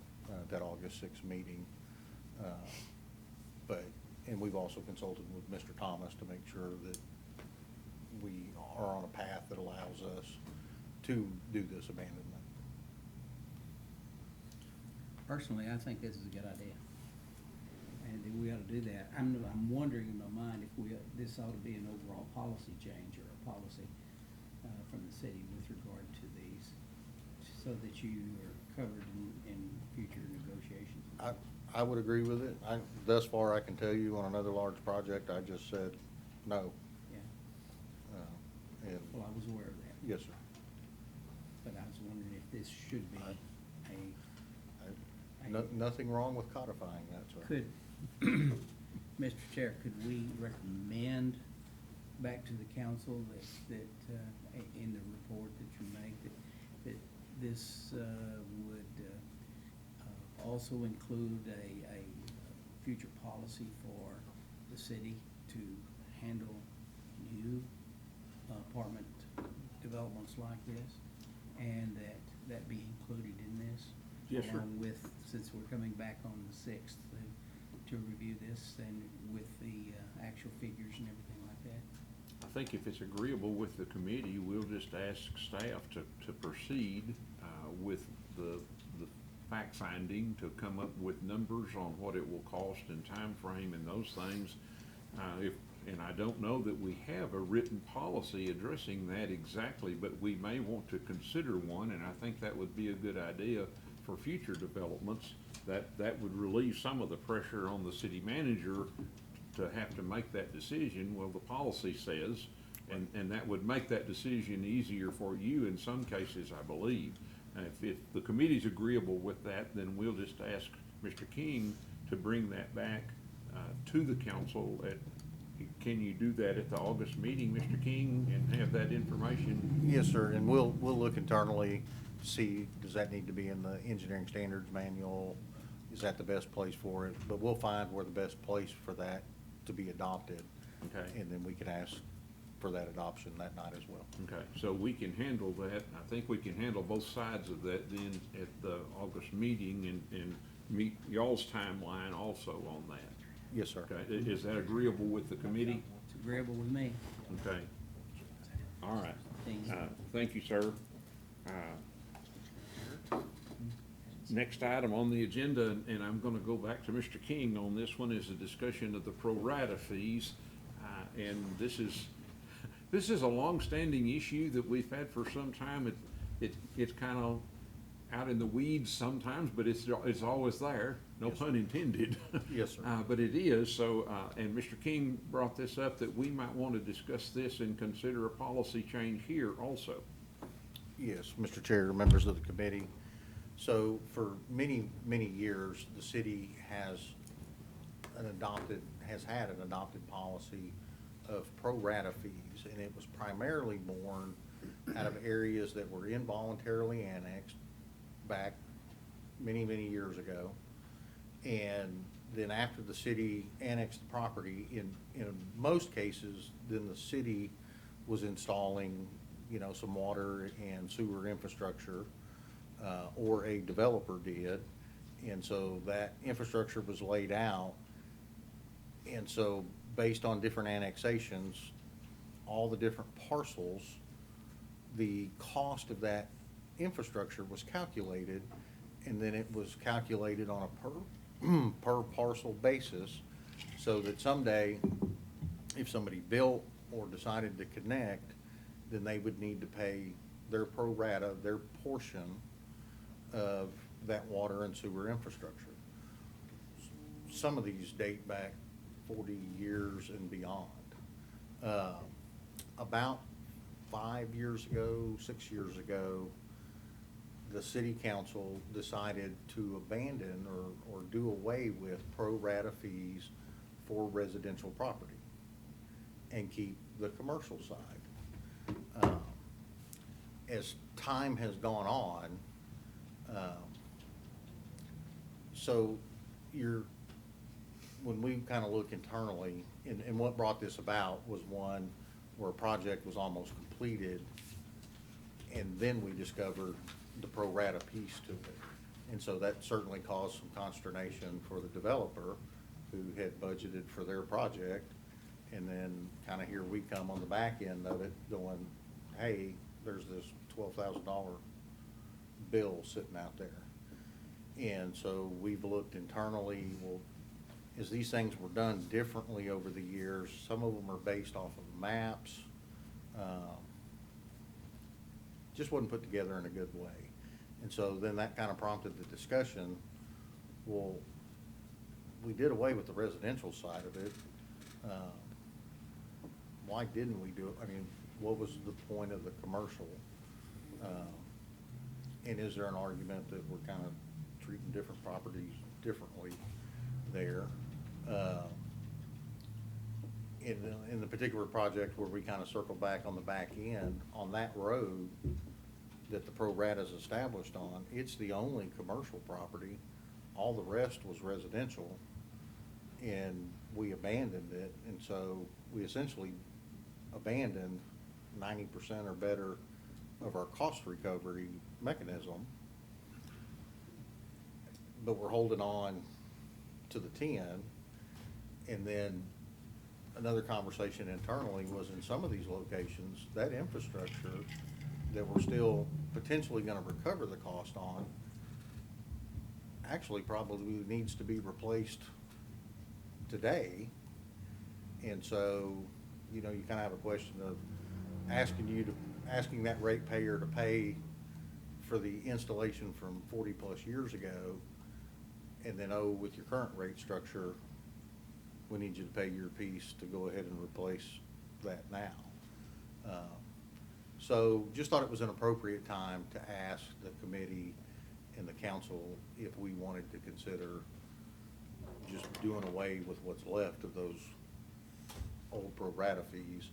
Speaker 3: that August 6th meeting. And we've also consulted with Mr. Thomas to make sure that we are on a path that allows us to do this abandonment.
Speaker 11: Personally, I think this is a good idea. And that we ought to do that. I'm wondering in my mind if this ought to be an overall policy change or a policy from the city with regard to these, so that you are covered in future negotiations.
Speaker 3: I would agree with it. Thus far, I can tell you on another large project, I just said no.
Speaker 11: Yeah,
Speaker 3: And,
Speaker 11: well, I was aware of that.
Speaker 3: yes, sir.
Speaker 11: But I was wondering if this should be
Speaker 3: Nothing wrong with codifying that, sir.
Speaker 11: Could, Mr. Chair, could we recommend back to the council that in the report that you make, that this would also include a future policy for the city to handle new apartment developments like this, and that be included in this?
Speaker 2: Yes, sir.
Speaker 11: Along with, since we're coming back on the 6th to review this, and with the actual figures and everything like that?
Speaker 2: I think if it's agreeable with the committee, we'll just ask staff to proceed with the fact-finding, to come up with numbers on what it will cost and time frame and those things. And I don't know that we have a written policy addressing that exactly, but we may want to consider one, and I think that would be a good idea for future developments. That would relieve some of the pressure on the city manager to have to make that decision. Well, the policy says, and that would make that decision easier for you in some cases, I believe. If the committee's agreeable with that, then we'll just ask Mr. King to bring that back to the council can you do that at the August meeting, Mr. King, and have that information?
Speaker 3: Yes, sir, and we'll look internally, see, does that need to be in the engineering standards manual? Is that the best place for it? But we'll find where the best place for that to be adopted.
Speaker 2: Okay.
Speaker 3: And then we can ask for that adoption that night as well.
Speaker 2: Okay, so we can handle that. I think we can handle both sides of that then at the August meeting and meet y'all's timeline also on that.
Speaker 3: Yes, sir.
Speaker 2: Okay, is that agreeable with the committee?
Speaker 11: It's agreeable with me.
Speaker 2: Okay. All right.
Speaker 11: Thank you.
Speaker 2: Thank you, sir. Next item on the agenda, and I'm gonna go back to Mr. King on this one, is a discussion of the pro rata fees. And this is a long-standing issue that we've had for some time. It's kind of out in the weeds sometimes, but it's always there, no
Speaker 3: Yes, sir.
Speaker 2: pun intended.
Speaker 3: Yes, sir.
Speaker 2: But it is, so, and Mr. King brought this up, that we might want to discuss this and consider a policy change here also.
Speaker 3: Yes, Mr. Chair, members of the committee. So for many, many years, the city has has had an adopted policy of pro rata fees, and it was primarily born out of areas that were involuntarily annexed back many, many years ago. And then after the city annexed the property, in most cases, then the city was installing, some water and sewer infrastructure, or a developer did. And so that infrastructure was laid out. And so based on different annexations, all the different parcels, the cost of that infrastructure was calculated, and then it was calculated on a per parcel basis, so that someday, if somebody built or decided to connect, then they would need to pay their pro rata, their portion of that water and sewer infrastructure. Some of these date back 40 years and beyond. About 5 years ago, 6 years ago, the city council decided to abandon or do away with pro rata fees for residential property and keep the commercial side. As time has gone on, so when we kind of look internally, and what brought this about was one where a project was almost completed, and then we discovered the pro rata piece to it. And so that certainly caused some consternation for the developer who had budgeted for their project. And then kind of here we come on the back end of it going, hey, there's this $12,000 bill sitting out there. And so we've looked internally, well, as these things were done differently over the years, some of them are based off of maps, just wasn't put together in a good way. And so then that kind of prompted the discussion, well, we did away with the residential side of it. Why didn't we do it? I mean, what was the point of the commercial? And is there an argument that we're kind of treating different properties differently there? In the particular project where we kind of circle back on the back end, on that road that the pro rata is established on, it's the only commercial property. All the rest was residential, and we abandoned it. And so we essentially abandoned 90% or better of our cost recovery mechanism, but we're holding on to the 10. And then another conversation internally was, in some of these locations, that infrastructure that we're still potentially gonna recover the cost on actually probably needs to be replaced today. And so, you kind of have a question of asking that ratepayer to pay for the installation from 40+ years ago, and then, with your current rate structure, we need you to pay your piece to go ahead and replace that now. So just thought it was an appropriate time to ask the committee and the council if we wanted to consider just doing away with what's left of those old pro rata fees.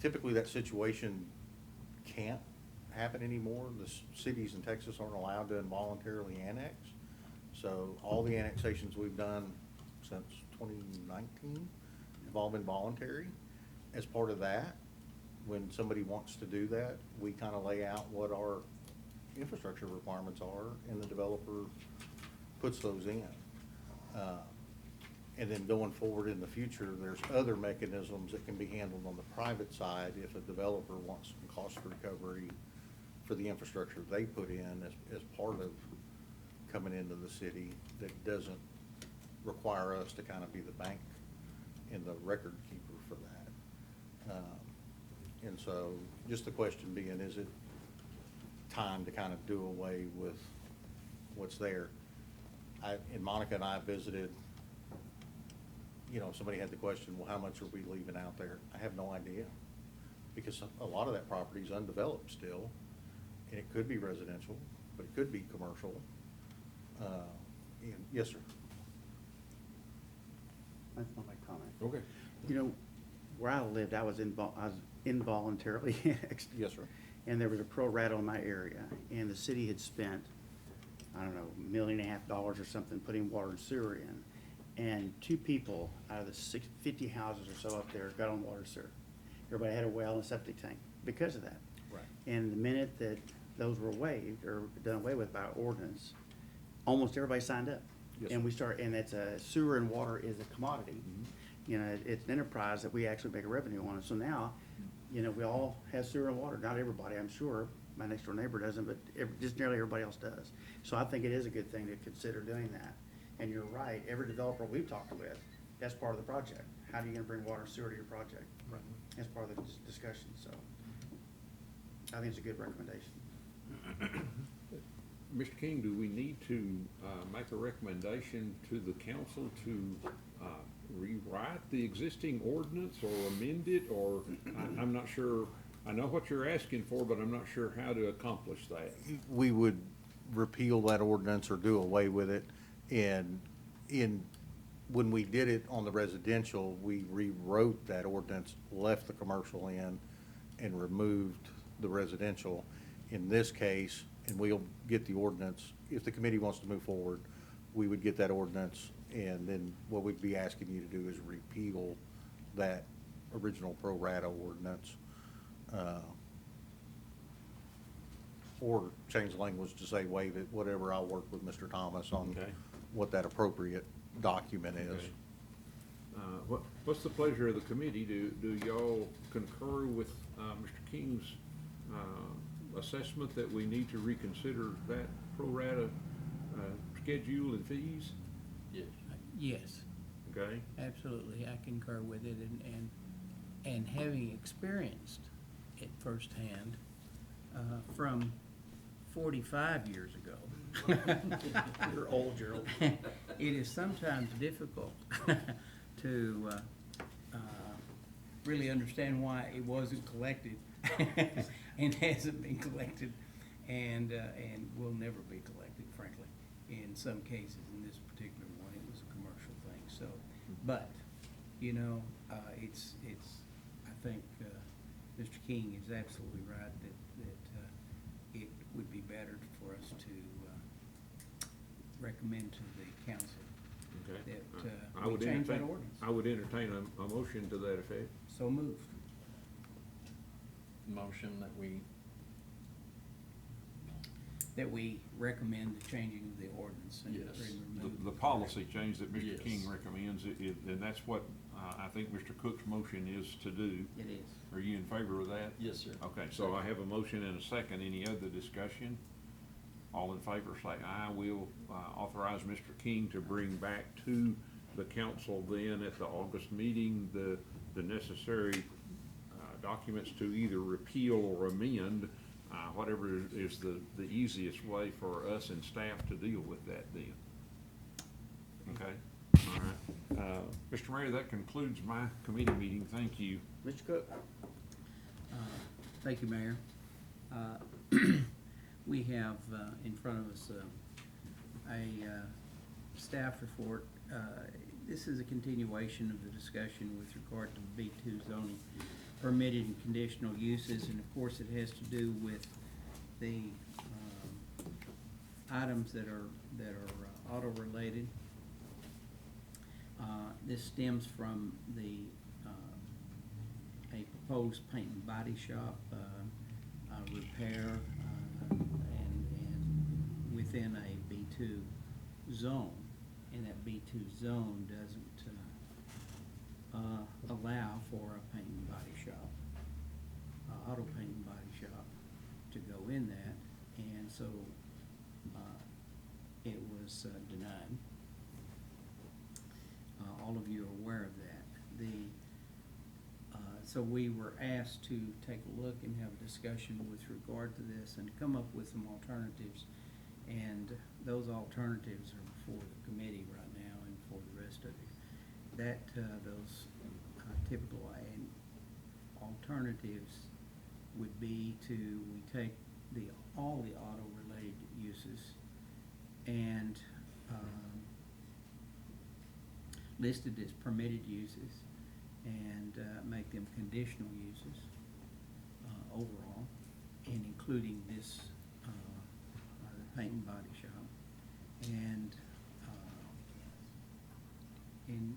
Speaker 3: Typically, that situation can't happen anymore. The cities in Texas aren't allowed to involuntarily annex. So all the annexations we've done since 2019 have all been voluntary. As part of that, when somebody wants to do that, we kind of lay out what our infrastructure requirements are, and the developer puts those in. And then going forward in the future, there's other mechanisms that can be handled on the private side if a developer wants some cost recovery for the infrastructure they put in as part of coming into the city, that doesn't require us to kind of be the bank and the record keeper for that. And so just the question being, is it time to kind of do away with what's there? And Monica and I visited, somebody had the question, well, how much are we leaving out there? I have no idea, because a lot of that property is undeveloped still, and it could be residential, but it could be commercial. Yes, sir.
Speaker 1: That's not my comment.
Speaker 2: Okay.
Speaker 1: You know, where I lived, I was involuntarily annexed.
Speaker 3: Yes, sir.
Speaker 1: And there was a pro rata in my area, and the city had spent, I don't know, $1.5 million or something putting water and sewer in. And 2 people out of the 50 houses or so up there got on water and sewer. Everybody had a well and a septic tank because of that.
Speaker 3: Right.
Speaker 1: And the minute that those were waived or done away with by ordinance, almost everybody signed up.
Speaker 3: Yes,
Speaker 1: And
Speaker 3: sir.
Speaker 1: we start, and it's a, sewer and water is a commodity. You know, it's an enterprise that we actually make a revenue on. And so now, you know, we all have sewer and water. Not everybody, I'm sure. My next door neighbor doesn't, but just nearly everybody else does. So I think it is a good thing to consider doing that. And you're right, every developer we've talked with, that's part of the project. How are you gonna bring water and sewer to your project?
Speaker 3: Right.
Speaker 1: That's part of the discussion, so I think it's a good recommendation.
Speaker 2: Mr. King, do we need to make a recommendation to the council to rewrite the existing ordinance or amend it, or I'm not sure, I know what you're asking for, but I'm not sure how to accomplish that.
Speaker 3: We would repeal that ordinance or do away with it. And when we did it on the residential, we rewrote that ordinance, left the commercial in, and removed the residential. In this case, and we'll get the ordinance, if the committee wants to move forward, we would get that ordinance, and then what we'd be asking you to do is repeal that original pro rata ordinance. Or change the language to say waive it, whatever. I'll work with Mr. Thomas on
Speaker 2: Okay.
Speaker 3: what that appropriate document is.
Speaker 2: Okay. What's the pleasure of the committee? Do y'all concur with Mr. King's assessment that we need to reconsider that pro rata schedule and fees?
Speaker 12: Yes.
Speaker 11: Yes,
Speaker 2: Okay?
Speaker 11: absolutely, I concur with it, and having experienced it firsthand, from 45 years ago.
Speaker 1: You're old, Gerald.
Speaker 11: It is sometimes difficult to really understand why it wasn't collected and hasn't been collected and will never be collected, frankly. In some cases, in this particular one, it was a commercial thing, so, but, you know, it's, I think, Mr. King is absolutely right that it would be better for us to recommend to the council
Speaker 2: Okay.
Speaker 11: that
Speaker 2: I
Speaker 11: we
Speaker 2: would
Speaker 11: change that
Speaker 2: entertain-
Speaker 11: ordinance.
Speaker 2: I would entertain a motion to that effect.
Speaker 11: So moved.
Speaker 12: Motion that we
Speaker 11: Recommend the changing of the ordinance and
Speaker 12: Yes.
Speaker 11: remove.
Speaker 2: The policy change that Mr.
Speaker 12: Yes.
Speaker 2: King recommends, and that's what I think Mr. Cook's motion is to do.
Speaker 11: It is.
Speaker 2: Are you in favor of that?
Speaker 12: Yes, sir.
Speaker 2: Okay, so I have a motion and a second. Any other discussion? All in favor, say aye. We'll authorize Mr. King to bring back to the council then at the August meeting the necessary documents to either repeal or amend, whatever is the easiest way for us and staff to deal with that then. Okay, all right. Mr. Mayor, that concludes my committee meeting. Thank you.
Speaker 1: Mr. Cook?
Speaker 11: Thank you, Mayor. We have in front of us a staff report. This is a continuation of the discussion with regard to B2 zoning, permitted and conditional uses, and of course it has to do with the items that are auto-related. This stems from a proposed paint and body shop repair and within a B2 zone. And that B2 zone doesn't allow for a paint and body shop, auto paint and body shop to go in that, and so it was denied. All of you are aware of that. So we were asked to take a look and have a discussion with regard to this and come up with some alternatives. And those alternatives are before the committee right now and for the rest of you. That, those typical alternatives would be we take all the auto-related uses and listed as permitted uses and make them conditional uses overall, and including this, the paint and body shop. And in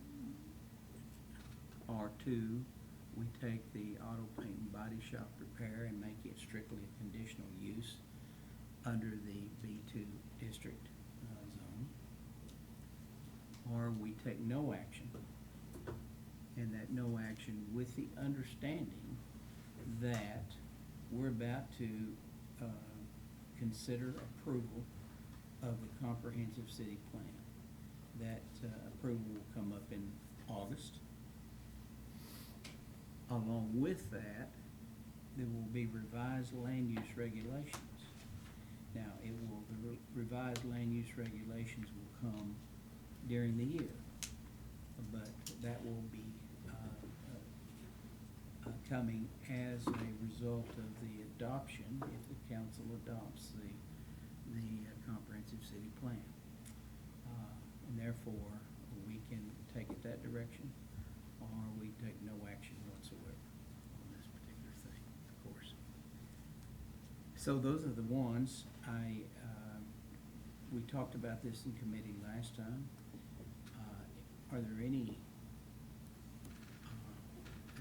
Speaker 11: R2, we take the auto paint and body shop repair and make it strictly a conditional use under the B2 district zone. Or we take no action, and that no action with the understanding that we're about to consider approval of the comprehensive city plan. That approval will come up in August. Along with that, there will be revised land use regulations. Now, the revised land use regulations will come during the year, but that will be coming as a result of the adoption, if the council adopts the comprehensive city plan. And therefore, we can take it that direction, or we take no action whatsoever on this particular thing, of course. So those are the ones. We talked about this in committee last time. Are there any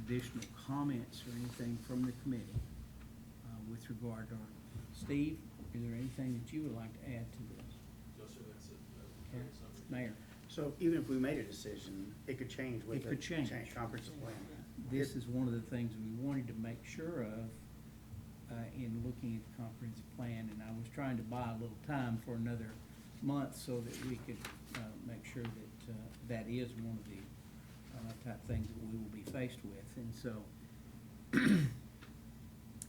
Speaker 11: additional comments or anything from the committee with regard to, Steve, is there anything that you would like to add to this?
Speaker 13: No, sir, that's it.
Speaker 11: Okay. Mayor?
Speaker 1: So even if we made a decision, it could change with
Speaker 11: It
Speaker 1: the
Speaker 11: could change.
Speaker 1: comprehensive plan.
Speaker 11: This is one of the things we wanted to make sure of in looking at the comprehensive plan, and I was trying to buy a little time for another month so that we could make sure that that is one of the type things that we will be faced with, and so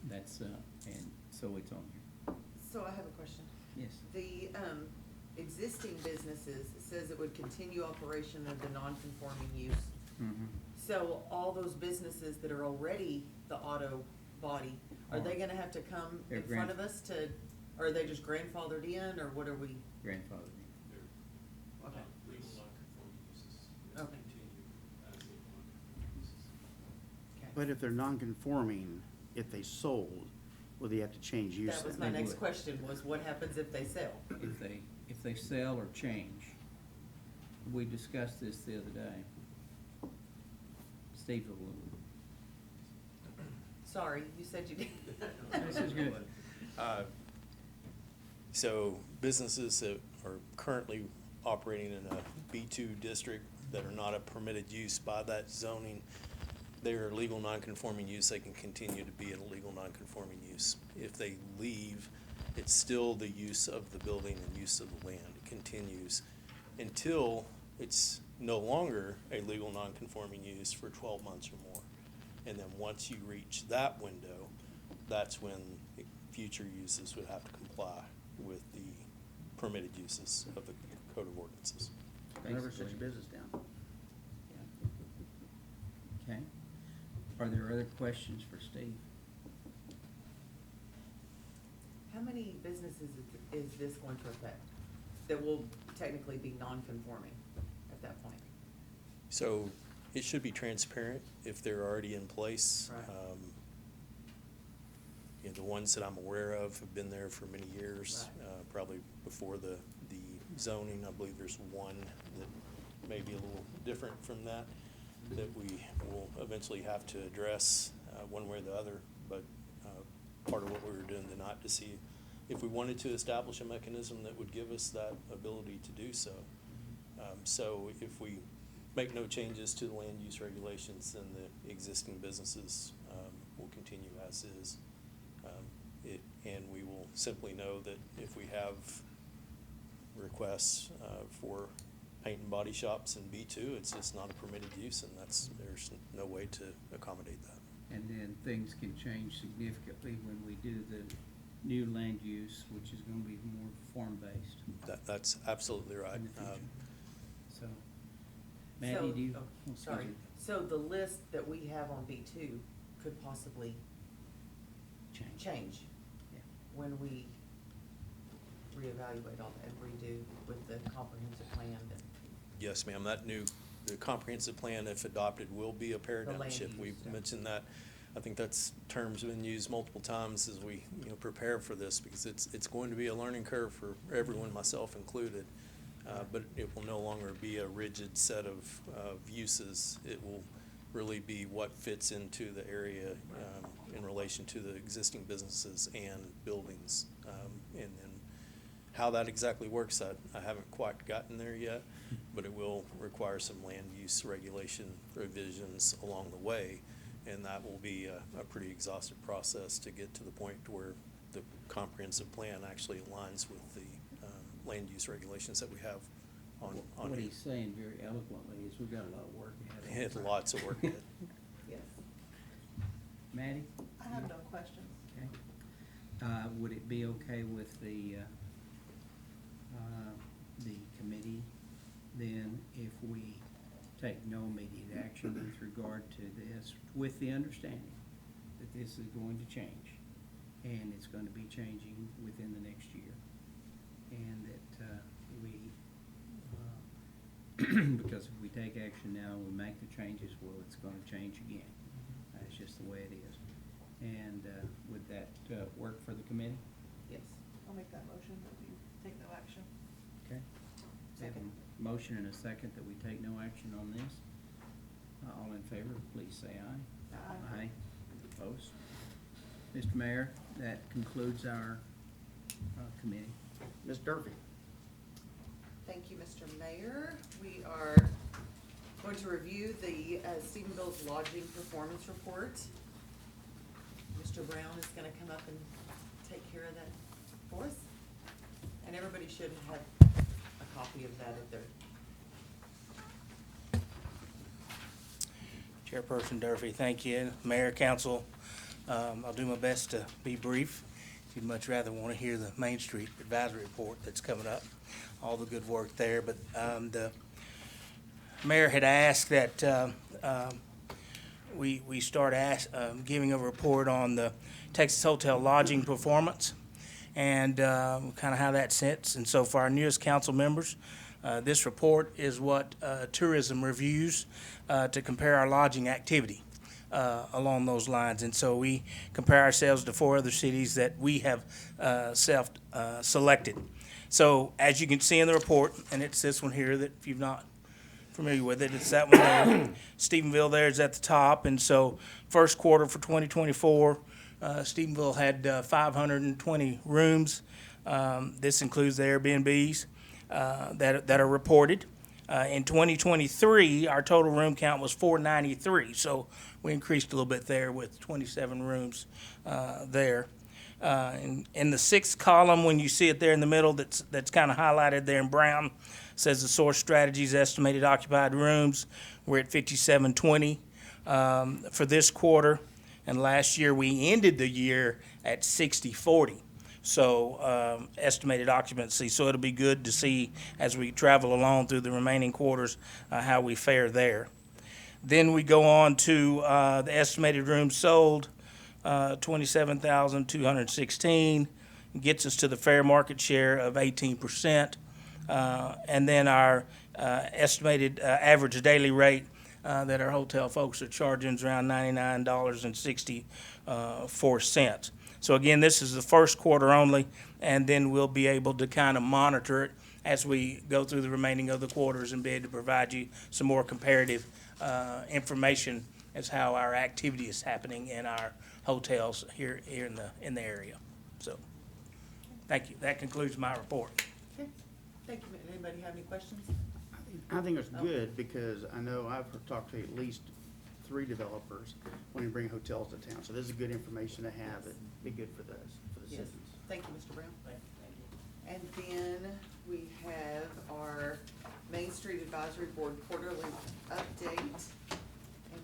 Speaker 11: that's, and so it's on here.
Speaker 14: So I have a question.
Speaker 11: Yes.
Speaker 14: The existing businesses, it says it would continue operation of the non-conforming use.
Speaker 11: Mhm.
Speaker 14: So all those businesses that are already the auto body, are they gonna have to come
Speaker 11: They're
Speaker 14: in front of us to, or are they just grandfathered in, or what are we?
Speaker 11: Grandfather.
Speaker 13: They're
Speaker 14: Okay.
Speaker 13: legal non-conforming uses.
Speaker 14: Okay.
Speaker 13: Continue as legal non-conforming uses.
Speaker 14: Okay.
Speaker 1: But if they're non-conforming, if they sold, will they have to change use
Speaker 14: That was
Speaker 1: then?
Speaker 14: my
Speaker 11: They
Speaker 14: next
Speaker 11: would.
Speaker 14: question, was what happens if they sell?
Speaker 11: If they sell or change, we discussed this the other day. Steve will.
Speaker 14: Sorry, you said you did.
Speaker 11: This is good.
Speaker 15: So businesses that are currently operating in a B2 district that are not a permitted use by that zoning, they're legal non-conforming use, they can continue to be in a legal non-conforming use. If they leave, it's still the use of the building and use of the land. It continues until it's no longer a legal non-conforming use for 12 months or more. And then once you reach that window, that's when future uses would have to comply with the permitted uses of the code of ordinances.
Speaker 1: Never shut your
Speaker 11: Basically.
Speaker 1: business down.
Speaker 11: Yeah. Okay. Are there other questions for Steve?
Speaker 14: How many businesses is this going to affect that will technically be non-conforming at that point?
Speaker 15: So it should be transparent if they're already in place.
Speaker 14: Right.
Speaker 15: You know, the ones that I'm aware of have been there for many years,
Speaker 14: Right.
Speaker 15: probably before the zoning. I believe there's one that may be a little different from that we will eventually have to address one way or the other. But part of what we were doing tonight to see if we wanted to establish a mechanism that would give us that ability to do so. So if we make no changes to the land use regulations, then the existing businesses will continue as is. And we will simply know that if we have requests for paint and body shops in B2, it's just not a permitted use, and there's no way to accommodate that.
Speaker 11: And then things can change significantly when we do the new land use, which is gonna be more form-based
Speaker 15: That's absolutely right.
Speaker 11: in the future. So, Maddie, do you? oh,
Speaker 14: Sorry,
Speaker 11: excuse me.
Speaker 14: so the list that we have on B2 could possibly change
Speaker 11: Yeah.
Speaker 14: when we reevaluate all that and redo with the comprehensive plan that,
Speaker 15: Yes, ma'am, that new the comprehensive plan, if adopted, will be a paradigm
Speaker 14: land
Speaker 15: shift.
Speaker 14: use,
Speaker 15: We've
Speaker 14: yeah.
Speaker 15: mentioned that. I think that's terms been used multiple times as we, prepare for this, because it's going to be a learning curve for everyone, myself included. But it will no longer be a rigid set of uses. It will really be what fits into the area in relation to the existing businesses and buildings. And then how that exactly works, I haven't quite gotten there yet, but it will require some land use regulation revisions along the way. And that will be a pretty exhaustive process to get to the point where the comprehensive plan actually aligns with the land use regulations that we have on
Speaker 11: What
Speaker 15: here.
Speaker 11: he's saying very eloquently is we've got a lot of work ahead of us.
Speaker 15: Lots of work ahead.
Speaker 14: Yes.
Speaker 11: Maddie?
Speaker 14: I have no questions.
Speaker 11: Okay. Would it be okay with the committee then if we take no immediate action with regard to this, with the understanding that this is going to change, and it's going to be changing within the next year, and that because if we take action now, we make the changes, well, it's going to change again. That's just the way it is. And would that work for the committee?
Speaker 14: Yes. I'll make that motion that we take no action.
Speaker 11: Okay. We have a motion and a second that we take no action on this. All in favor, please say aye.
Speaker 14: Aye.
Speaker 11: Aye. Opposed? Mr. Mayor, that concludes our committee.
Speaker 1: Ms. Durfee?
Speaker 14: Thank you, Mr. Mayor. We are going to review the Stephenville's lodging performance report. Mr. Brown is gonna come up and take care of that for us. And everybody should have a copy of that if they're.
Speaker 16: Chairperson Durfee, thank you. Mayor, council, I'll do my best to be brief. If you'd much rather want to hear the Main Street Advisory Report that's coming up, all the good work there. But the mayor had asked that we start giving a report on the Texas Hotel lodging performance and kind of how that sits. And so for our newest council members, this report is what tourism reviews to compare our lodging activity along those lines. And so we compare ourselves to 4 other cities that we have selected. So as you can see in the report, and it's this one here that if you're not familiar with it, it's that one there. Stephenville there is at the top. And so first quarter for 2024, Stephenville had 520 rooms. This includes the Airbnbs that are reported. In 2023, our total room count was 493, so we increased a little bit there with 27 rooms there. In the 6th column, when you see it there in the middle, that's kind of highlighted there in brown, says the Source Strategies estimated occupied rooms. We're at 5720 for this quarter, and last year we ended the year at 6040. So estimated occupancy. So it'll be good to see as we travel along through the remaining quarters how we fare there. Then we go on to the estimated rooms sold, 27,216, gets us to the fair market share of 18%. And then our estimated average daily rate that our hotel folks are charging is around $99.64. So again, this is the first quarter only, and then we'll be able to kind of monitor it as we go through the remaining of the quarters and be able to provide you some more comparative information as how our activity is happening in our hotels here in the area. So, thank you. That concludes my report.
Speaker 14: Okay, thank you. Anybody have any questions?
Speaker 1: I think it's good because I know I've talked to at least 3 developers when you bring hotels to town. So this is good information to have. It'd be good for the
Speaker 14: Yes.
Speaker 1: citizens.
Speaker 14: Thank you, Mr. Brown. And then we have our Main Street Advisory Board quarterly update. And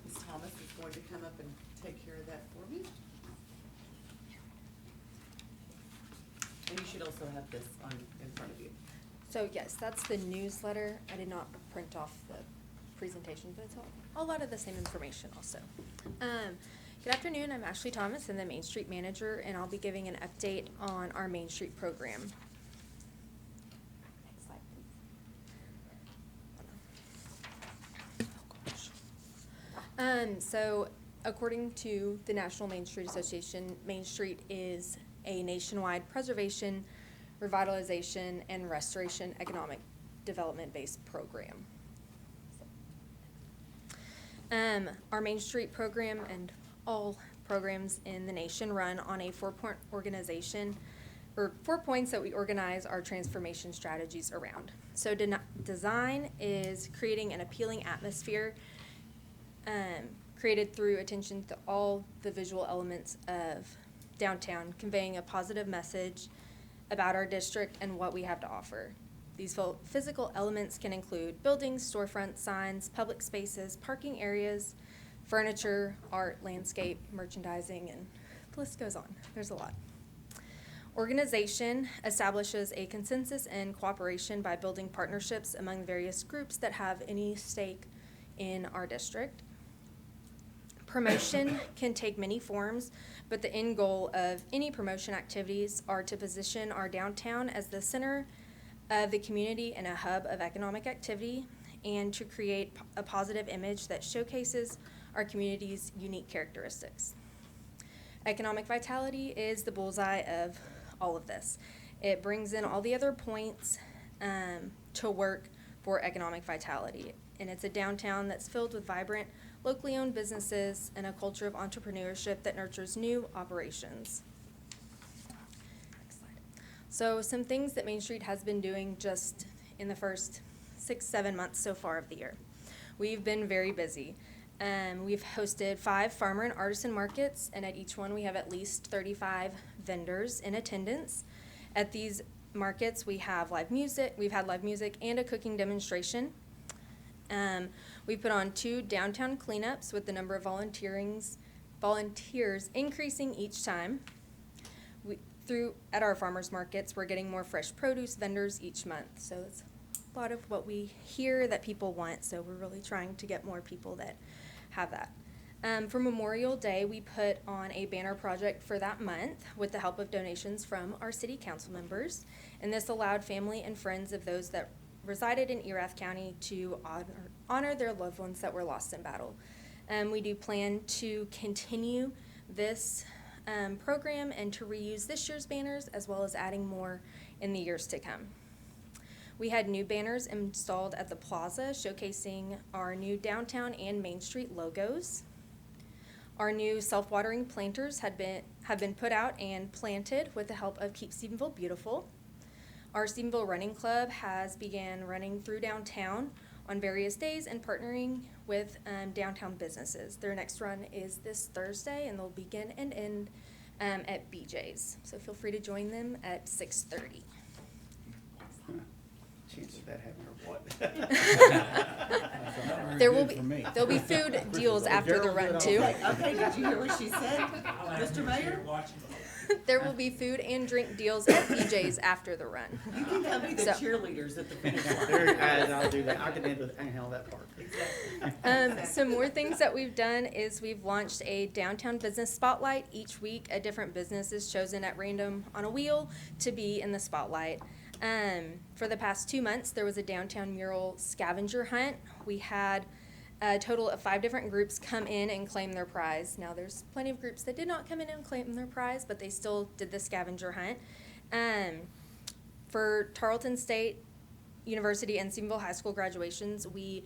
Speaker 14: Ms. Thomas is going to come up and take care of that for me. And you should also have this in front of you.
Speaker 17: So yes, that's the newsletter. I did not print off the presentation, but it's a lot of the same information also. Good afternoon, I'm Ashley Thomas, I'm the Main Street Manager, and I'll be giving an update on our Main Street program. Next slide, please. So according to the National Main Street Association, Main Street is a nationwide preservation, revitalization, and restoration economic development-based program. Our Main Street program and all programs in the nation run on a 4-point organization, or 4 points that we organize our transformation strategies around. So design is creating an appealing atmosphere created through attention to all the visual elements of downtown, conveying a positive message about our district and what we have to offer. These physical elements can include buildings, storefronts, signs, public spaces, parking areas, furniture, art, landscape, merchandising, and the list goes on. There's a lot. Organization establishes a consensus and cooperation by building partnerships among various groups that have any stake in our district. Promotion can take many forms, but the end goal of any promotion activities are to position our downtown as the center of the community and a hub of economic activity, and to create a positive image that showcases our community's unique characteristics. Economic vitality is the bullseye of all of this. It brings in all the other points to work for economic vitality, and it's a downtown that's filled with vibrant, locally owned businesses and a culture of entrepreneurship that nurtures new operations. Next slide. So some things that Main Street has been doing just in the first 6-7 months so far of the year. We've been very busy. We've hosted 5 farmer and artisan markets, and at each one we have at least 35 vendors in attendance. At these markets we've had live music and a cooking demonstration. We put on 2 downtown cleanups with the number of volunteers increasing each time. At our farmers markets, we're getting more fresh produce vendors each month. So it's a lot of what we hear that people want. So we're really trying to get more people that have that. For Memorial Day, we put on a banner project for that month with the help of donations from our city council members. And this allowed family and friends of those that resided in Erath County to honor their loved ones that were lost in battle. We do plan to continue this program and to reuse this year's banners, as well as adding more in the years to come. We had new banners installed at the plaza showcasing our new downtown and Main Street logos. Our new self-watering planters have been put out and planted with the help of Keep Stephenville Beautiful. Our Stephenville Running Club has began running through downtown on various days and partnering with downtown businesses. Their next run is this Thursday, and they'll begin and end at BJ's. So feel free to join them at 6:30.
Speaker 1: Chance of that happening or what?
Speaker 17: There'll be food deals after the run too.
Speaker 14: Okay, did you hear what she said, Mr. Mayor?
Speaker 17: There will be food and drink deals at BJ's after the run.
Speaker 14: You can come be the
Speaker 17: So-
Speaker 14: cheerleaders at the finish
Speaker 1: I'll do that. I can handle that part.
Speaker 17: Some more things that we've done is we've launched a downtown business spotlight. Each week, a different business is chosen at random on a wheel to be in the spotlight. For the past 2 months, there was a downtown mural scavenger hunt. We had a total of 5 different groups come in and claim their prize. Now, there's plenty of groups that did not come in and claim their prize, but they still did the scavenger hunt. For Tarleton State University and Stephenville High School graduations, we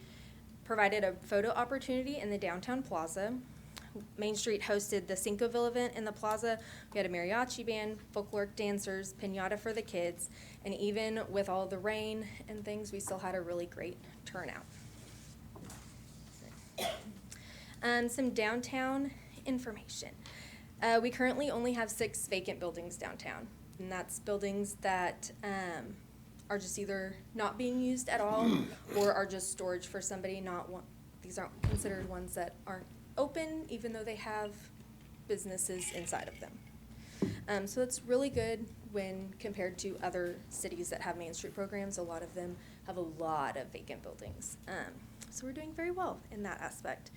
Speaker 17: provided a photo opportunity in the downtown plaza. Main Street hosted the Cinqueville event in the plaza. We had a mariachi band, folkloric dancers, piñata for the kids, and even with all the rain and things, we still had a really great turnout. Some downtown information. We currently only have 6 vacant buildings downtown, and that's buildings that are just either not being used at all or are just storage for somebody. These aren't considered ones that aren't open, even though they have businesses inside of them. So it's really good when compared to other cities that have Main Street programs. A lot of them have a lot of vacant buildings. So we're doing very well in that aspect.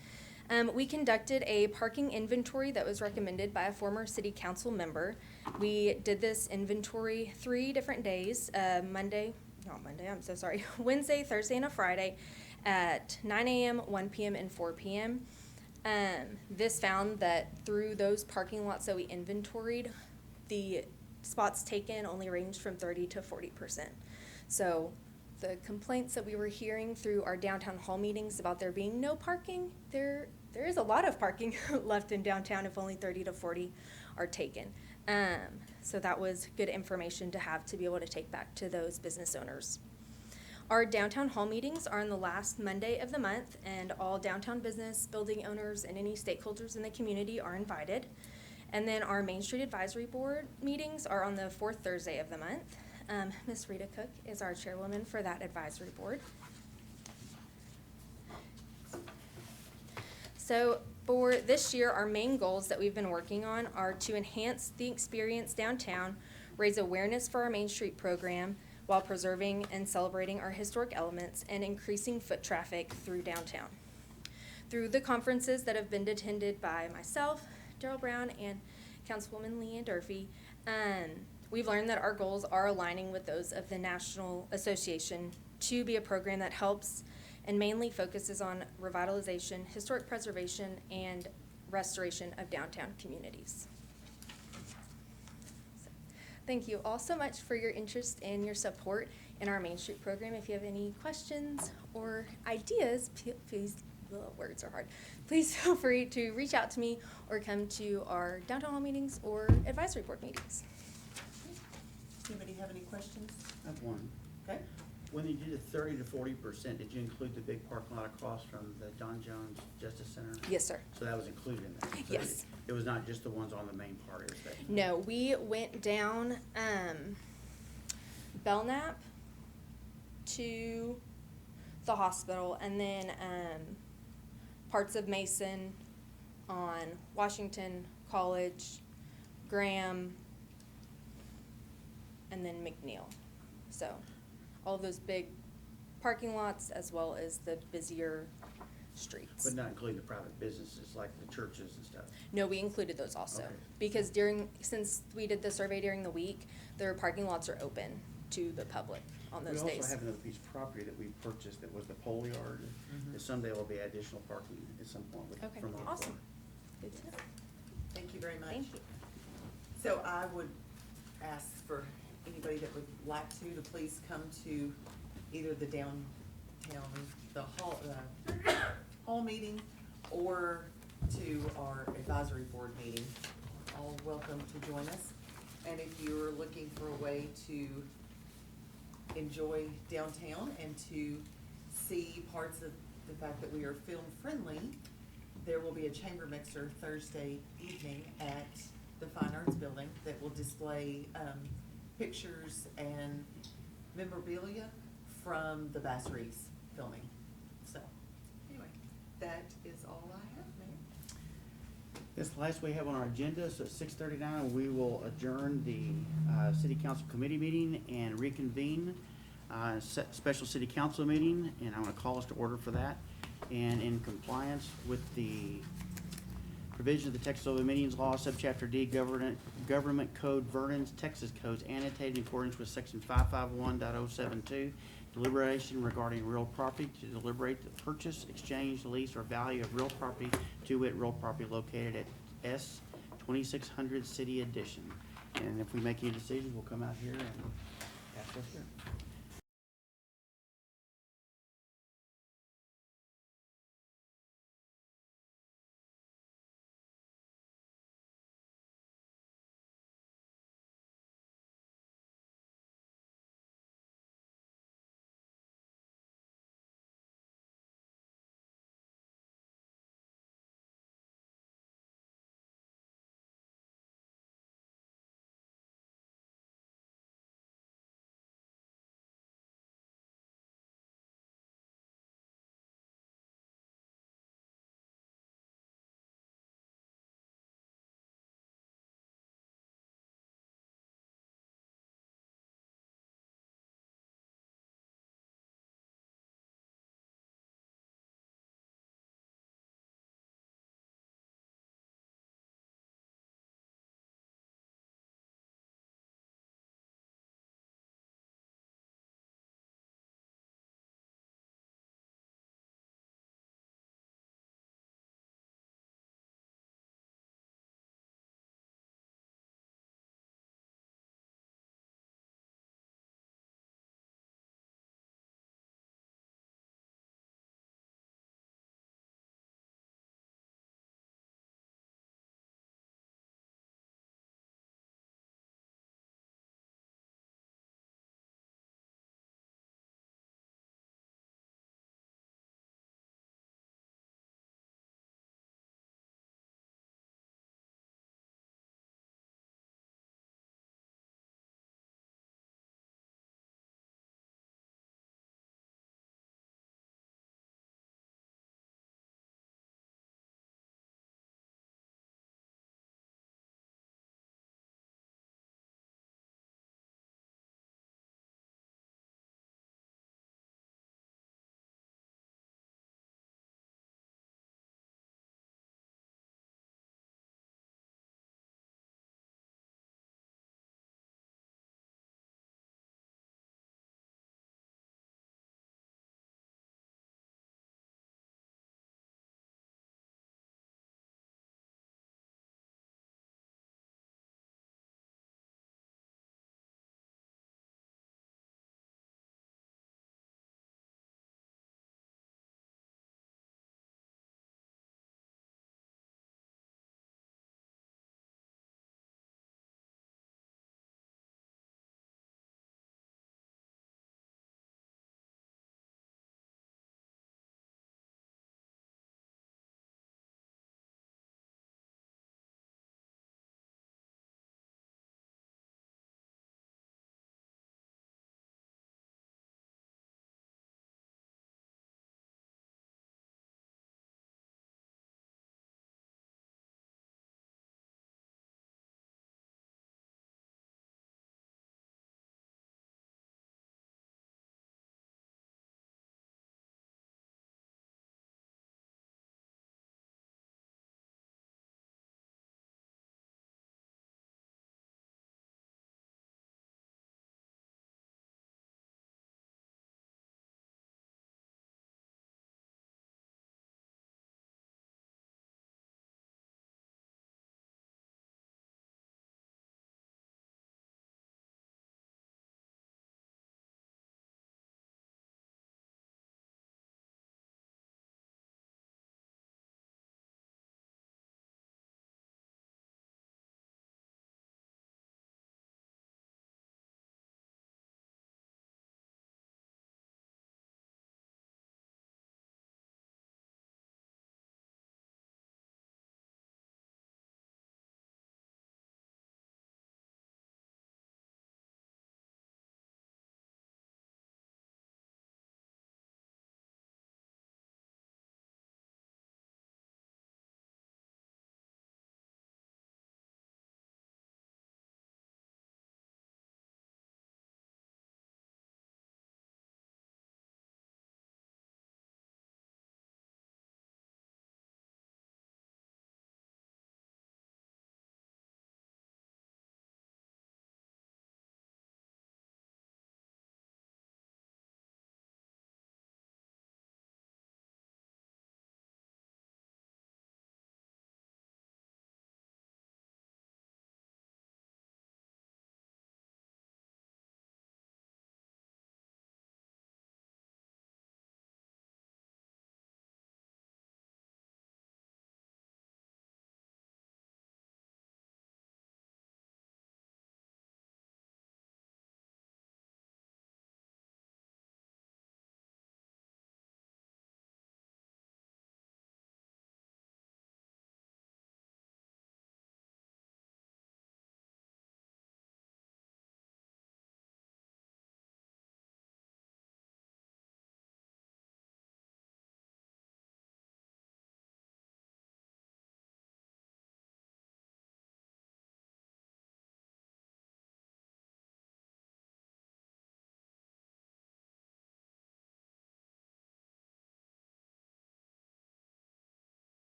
Speaker 17: We conducted a parking inventory that was recommended by a former city council member. We did this inventory 3 different days, Wednesday, Thursday, and a Friday at 9 a.m., 1 p.m., and 4 p.m. This found that through those parking lots that we inventoried, the spots taken only ranged from 30 to 40%. So the complaints that we were hearing through our downtown hall meetings about there being no parking, there is a lot of parking left in downtown if only 30 to 40 are taken. So that was good information to have to be able to take back to those business owners. Our downtown hall meetings are on the last Monday of the month, and all downtown business, building owners, and any stakeholders in the community are invited. And then our Main Street Advisory Board meetings are on the fourth Thursday of the month. Ms. Rita Cook is our chairwoman for that advisory board. So for this year, our main goals that we've been working on are to enhance the experience downtown, raise awareness for our Main Street program, while preserving and celebrating our historic elements and increasing foot traffic through downtown. Through the conferences that have been attended by myself, Darrell Brown, and Councilwoman Leanne Durfee, we've learned that our goals are aligning with those of the National Association to be a program that helps and mainly focuses on revitalization, historic preservation, and restoration of downtown communities. Thank you all so much for your interest and your support in our Main Street program. If you have any questions or ideas, please, the words are hard, please feel free to reach out to me or come to our downtown hall meetings or advisory board meetings.
Speaker 14: Anybody have any questions?
Speaker 1: I have one.
Speaker 14: Okay.
Speaker 1: When you did the 30 to 40%, did you include the big parking lot across from the Don Jones Justice Center?
Speaker 17: Yes, sir.
Speaker 1: So that was included in that? So
Speaker 17: Yes.
Speaker 1: It was not just the ones on the main part, it was that?
Speaker 17: No, we went down Belknap to the hospital, and then parts of Mason on Washington College, Graham, and then McNeil. So all those big parking lots as well as the busier streets.
Speaker 1: But not including the private businesses like the churches and stuff?
Speaker 17: No, we included those also.
Speaker 1: Okay.
Speaker 17: Because since we did the survey during the week, their parking lots are open to the public on those
Speaker 1: We
Speaker 17: days.
Speaker 1: also have another piece of property that we purchased that was the pole yard. That someday will be additional parking at some point with,
Speaker 17: Okay,
Speaker 1: from our
Speaker 17: awesome.
Speaker 1: board.
Speaker 17: Good to know.
Speaker 14: Thank you very much.
Speaker 17: Thank you.
Speaker 14: So I would ask for anybody that would like to please come to either the hall meeting or to our advisory board meeting. All welcome to join us. And if you're looking for a way to enjoy downtown and to see parts of the fact that we are film friendly, there will be a chamber mixer Thursday evening at the Fine Arts Building that will display pictures and memorabilia from the Bass Reeves filming. So, anyway, that is all I have, Mayor.
Speaker 1: This is the last we have on our agenda, so at 6:39, we will adjourn the city council committee meeting and reconvene special city council meeting, and I'm going to call us to order for that. And in compliance with the provision of the Texas Open Meetings Law, Subchapter D, Government Code Vernon's Texas Codes, annotated in accordance with Section 551.072, deliberation regarding real property, to deliberate the purchase, exchange, lease, or value of real property, to wit, real property located at S 2600 City Edition. And if we make any decisions, we'll come out here and ask us here.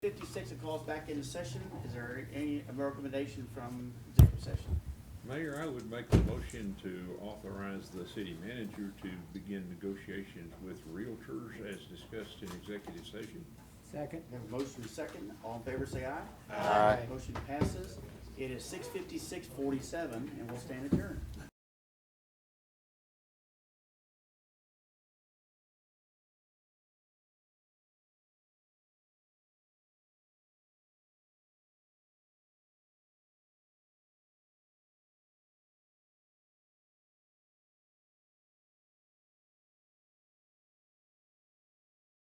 Speaker 1: 56, it calls back into session. Is there any recommendation from executive session?
Speaker 2: Mayor, I would make a motion to authorize the city manager to begin negotiations with realtors as discussed in executive session.
Speaker 10: Second.
Speaker 1: We have a motion and a second. All in favor, say aye.
Speaker 10: Aye.
Speaker 1: Motion passes. It is 6:56:47, and we'll stand adjourned.